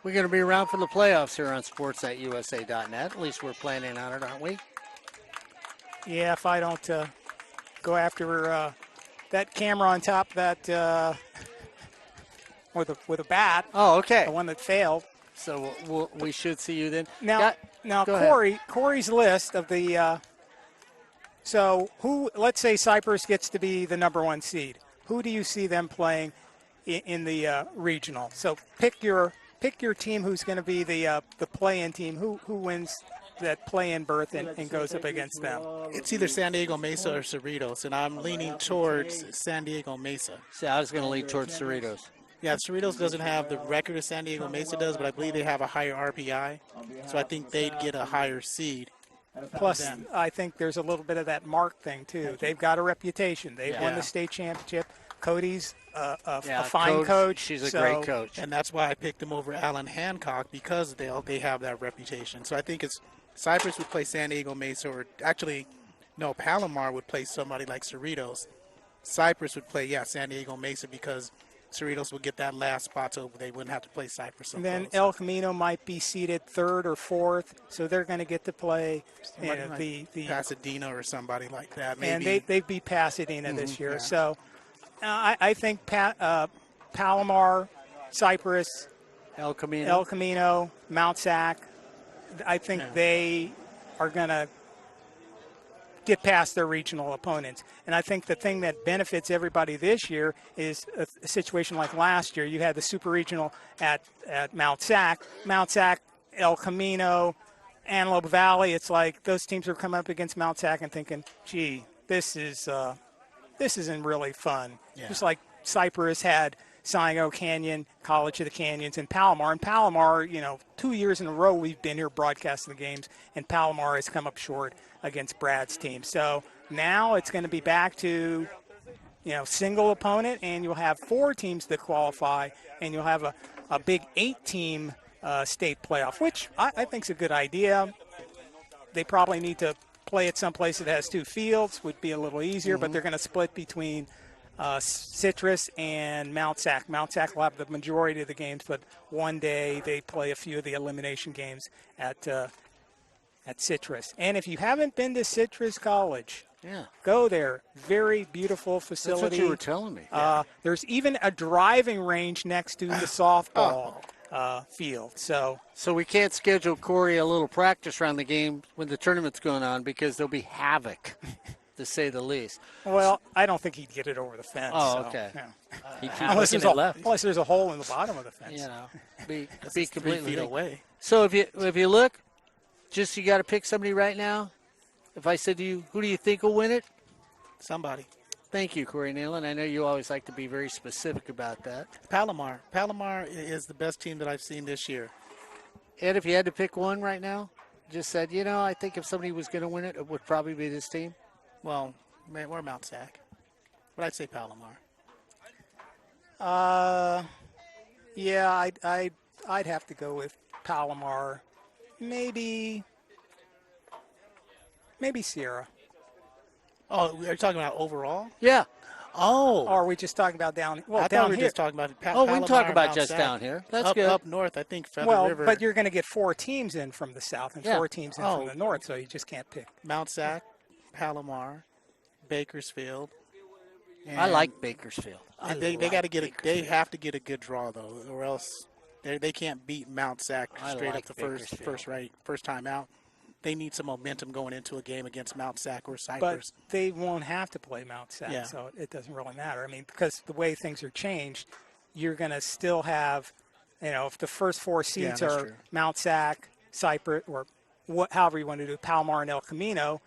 We're going to be around for the playoffs here on sports@usa.net. At least we're planning on it, aren't we? Yeah, if I don't go after that camera on top of that with a bat. Oh, okay. The one that failed. So we should see you then. Now Corey's list of the so let's say Cypress gets to be the number 1 seed. Who do you see them playing in the regional? So pick your team who's going to be the play-in team. Who wins that play-in berth and goes up against them? It's either San Diego Mesa or Cerritos, and I'm leaning towards San Diego Mesa. See, I was going to lean towards Cerritos. Yeah, Cerritos doesn't have the record as San Diego Mesa does, but I believe they have a higher RPI, so I think they'd get a higher seed. Plus, I think there's a little bit of that Mark thing, too. They've got a reputation. They've won the state championship. Cody's a fine coach. She's a great coach. And that's why I picked them over Alan Hancock, because they have that reputation. So I think Cypress would play San Diego Mesa, or actually, no, Palomar would play somebody like Cerritos. Cypress would play, San Diego Mesa, because Cerritos would get that last spot, so they wouldn't have to play Cypress. And then El Camino might be seated 3rd or 4th, so they're going to get to play the Pasadena or somebody like that. Maybe. And they beat Pasadena this year. Yeah. So I think Palomar, Cypress, El Camino, Mount Sac, I think they are going to get past their regional opponents. And I think the thing that benefits everybody this year is a situation like last year. You had the super regional at Mount Sac. Mount Sac El Camino, Antelope Valley, it's like those teams are coming up against Mount Sac and thinking, gee, this isn't really fun. Yeah. Just like Cypress had Sango Canyon, College of the Canyons, and Palomar. And Palomar, 2 years in a row we've been here broadcasting the games, and Palomar has come up short against Brad's team. So now it's going to be back to, single opponent, and you'll have 4 teams that qualify, and you'll have a big 8-team state playoff, which I think is a good idea. They probably need to play at some place that has 2 fields, would be a little easier, but they're going to split between Citrus and Mount Sac. Mount Sac will have the majority of the games, but one day they play a few of the elimination games at Citrus. And if you haven't been to Citrus College, go there. Very beautiful facility. That's what you were telling me. There's even a driving range next to the softball field. So we can't schedule Corey a little practice around the game when the tournament's going on because there'll be havoc, to say the least. Well, I don't think he'd get it over the fence. Oh, so, okay. yeah. He keeps Unless looking at left. there's a hole in the bottom of the fence. Be 3 completely feet away. So if you look, just you got to pick somebody right now. If I said to you, who do you think will win it? Somebody. Thank you, Corey Neyland. I know you always like to be very specific about that. Palomar. Palomar is the best team that I've seen this year. Ed, if you had to pick one right now, just said, I think if somebody was going to win it, it would probably be this team. Well, we're Mount Sac. But I'd say Palomar. Yeah, I'd have to go with Palomar. Maybe Sierra. Oh, are you talking about overall? Yeah. Oh. Or are we just talking about down? Well, I down thought we were here. just talking about We Palomar can talk and about Mount just Sac. down here. That's up, good. Up north, I think Feather River. But you're going to get 4 teams in from the south and 4 teams in from Oh. the north, so you just can't pick. Mount Sac, Palomar, Bakersfield. I like Bakersfield. They got to get They have to get a good draw though, or else they can't beat Mount Sac I straight like up the first time out. They need some momentum going into a game against Mount Sac or Cypress. But they won't have to play Mount Sac, so it doesn't really matter. I mean, because the way things are changed, you're going to still have, if the first 4 seeds that's are true. Mount Sac, Cypress, or however you want to do, Palomar and El Camino,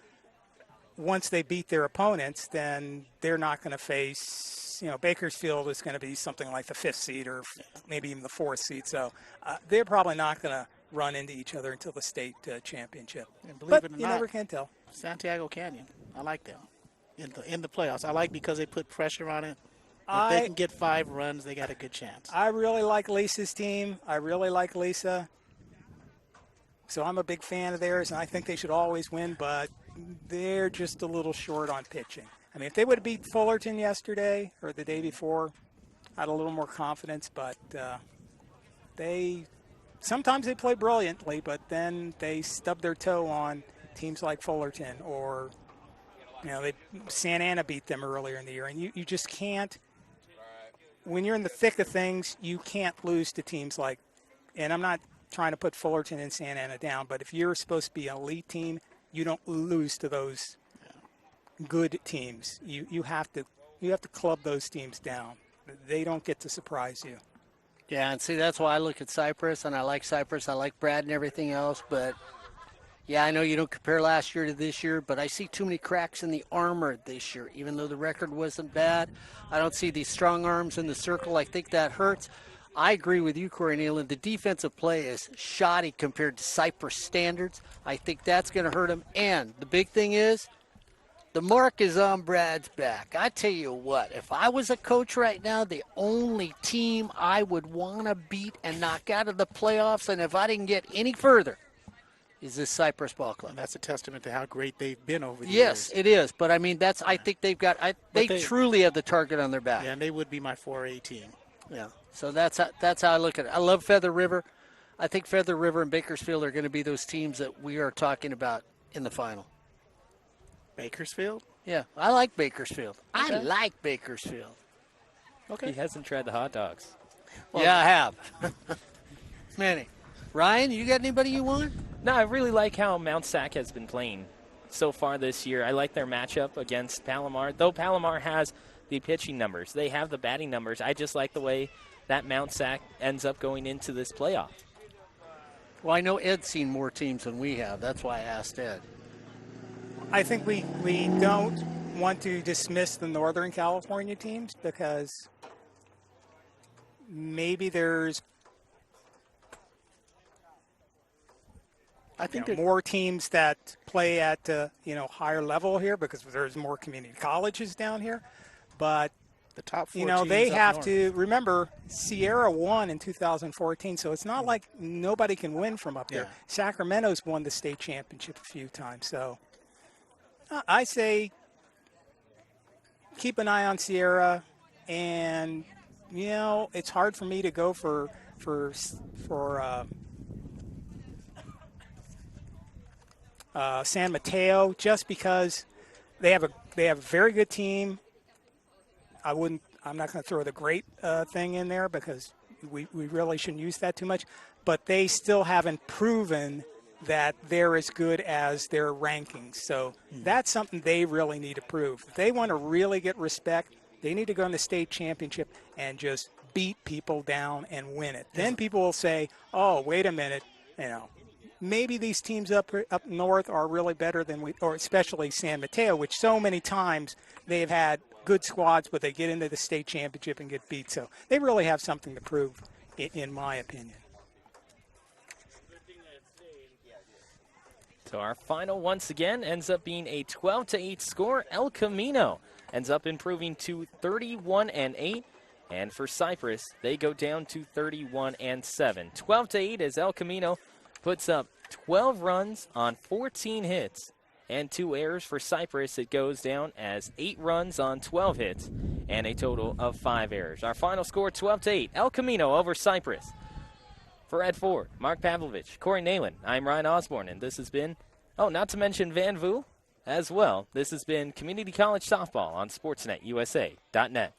once they beat their opponents, then they're not going to face, Bakersfield is going to be something like the 5th seed or maybe even the 4th seed. So they're probably not going to run into each other until the state championship. And But it or you not, never can tell. Santiago Canyon, I like them in the playoffs. I like because they put pressure on it. If they can get 5 runs, they got a good chance. I really like Lisa's team. I really like Lisa. So I'm a big fan of theirs, and I think they should always win, but they're just a little short on pitching. I mean, if they would have beat Fullerton yesterday or the day before, I had a little more confidence, but sometimes they play brilliantly, but then they stub their toe on teams like Fullerton or, Santa Ana beat them earlier in the year. And you just can't, when you're in the thick of things, you can't lose to teams like, and I'm not trying to put Fullerton and Santa Ana down, but if you're supposed to be an elite team, you don't lose to those good teams. You have to club those teams down. They don't get to surprise you. Yeah, and see, that's why I look at Cypress, and I like Cypress. I like Brad and everything else, but, yeah, I know you don't compare last year to this year, but I see too many cracks in the armor this year. Even though the record wasn't bad, I don't see these strong arms in the circle. I think that hurts. I agree with you, Corey Neyland. The defensive play is shoddy compared to Cypress standards. I think that's going to hurt him. And the big thing is, the mark is on Brad's back. I tell you what, if I was a coach right now, the only team I would want to beat and knock out of the playoffs, and if I didn't get any further, is this Cypress Ball Club. And that's a testament to how great they've been over the Yes, years. it is. But, I mean, I think they've got they truly have the target on their back. Yeah, and they would be my 4A team. Yeah. So that's how I look at it. I love Feather River. I think Feather River and Bakersfield are going to be those teams that we are talking about in the final. Bakersfield? Yeah, I like Bakersfield. Okay. I like Bakersfield. Okay. He hasn't tried the hot dogs. Yeah, I have. Many. Ryan, you got anybody you want? No, I really like how Mount Sac has been playing so far this year. I like their matchup against Palomar. Though Palomar has the pitching numbers, they have the batting numbers. I just like the way that Mount Sac ends up going into this playoff. Well, I know Ed's seen more teams than we have. That's why I asked Ed. I think we don't want to dismiss the Northern California teams because maybe there's more teams that play at higher level here because there's more community colleges down here. But the top 4 teams they up have north. to remember Sierra won in 2014, so it's not like nobody can win from up there. Yeah. Sacramento's won the state championship a few times, so I say keep an eye on Sierra, and it's hard for me to go for San Mateo just because they have a very good team. I'm not going to throw the great thing in there because we really shouldn't use that too much, but they still haven't proven that they're as good as their rankings. So that's something they really need to prove. If they want to really get respect, they need to go in the state championship and just beat people down and win it. Then people will say, oh, wait a minute, maybe these teams up north are really better than or especially San Mateo, which so many times they've had good squads, but they get into the state championship and get beat. So they really have something to prove, in my opinion. So our final, once again, ends up being a 12-8 score. El Camino ends up improving to 31-8. And for Cypress, they go down to 31-7. 12-8 as El Camino puts up 12 runs on 14 hits and 2 errors. For Cypress, it goes down as 8 runs on 12 hits and a total of 5 errors. Our final score, 12-8. El Camino over Cypress. For Ed Ford, Mark Pavlovich, Corey Neyland, I'm Ryan Osborn, and this has been, not to mention Van Vu as well, this has been Community College Softball on SportsNetUSA.net.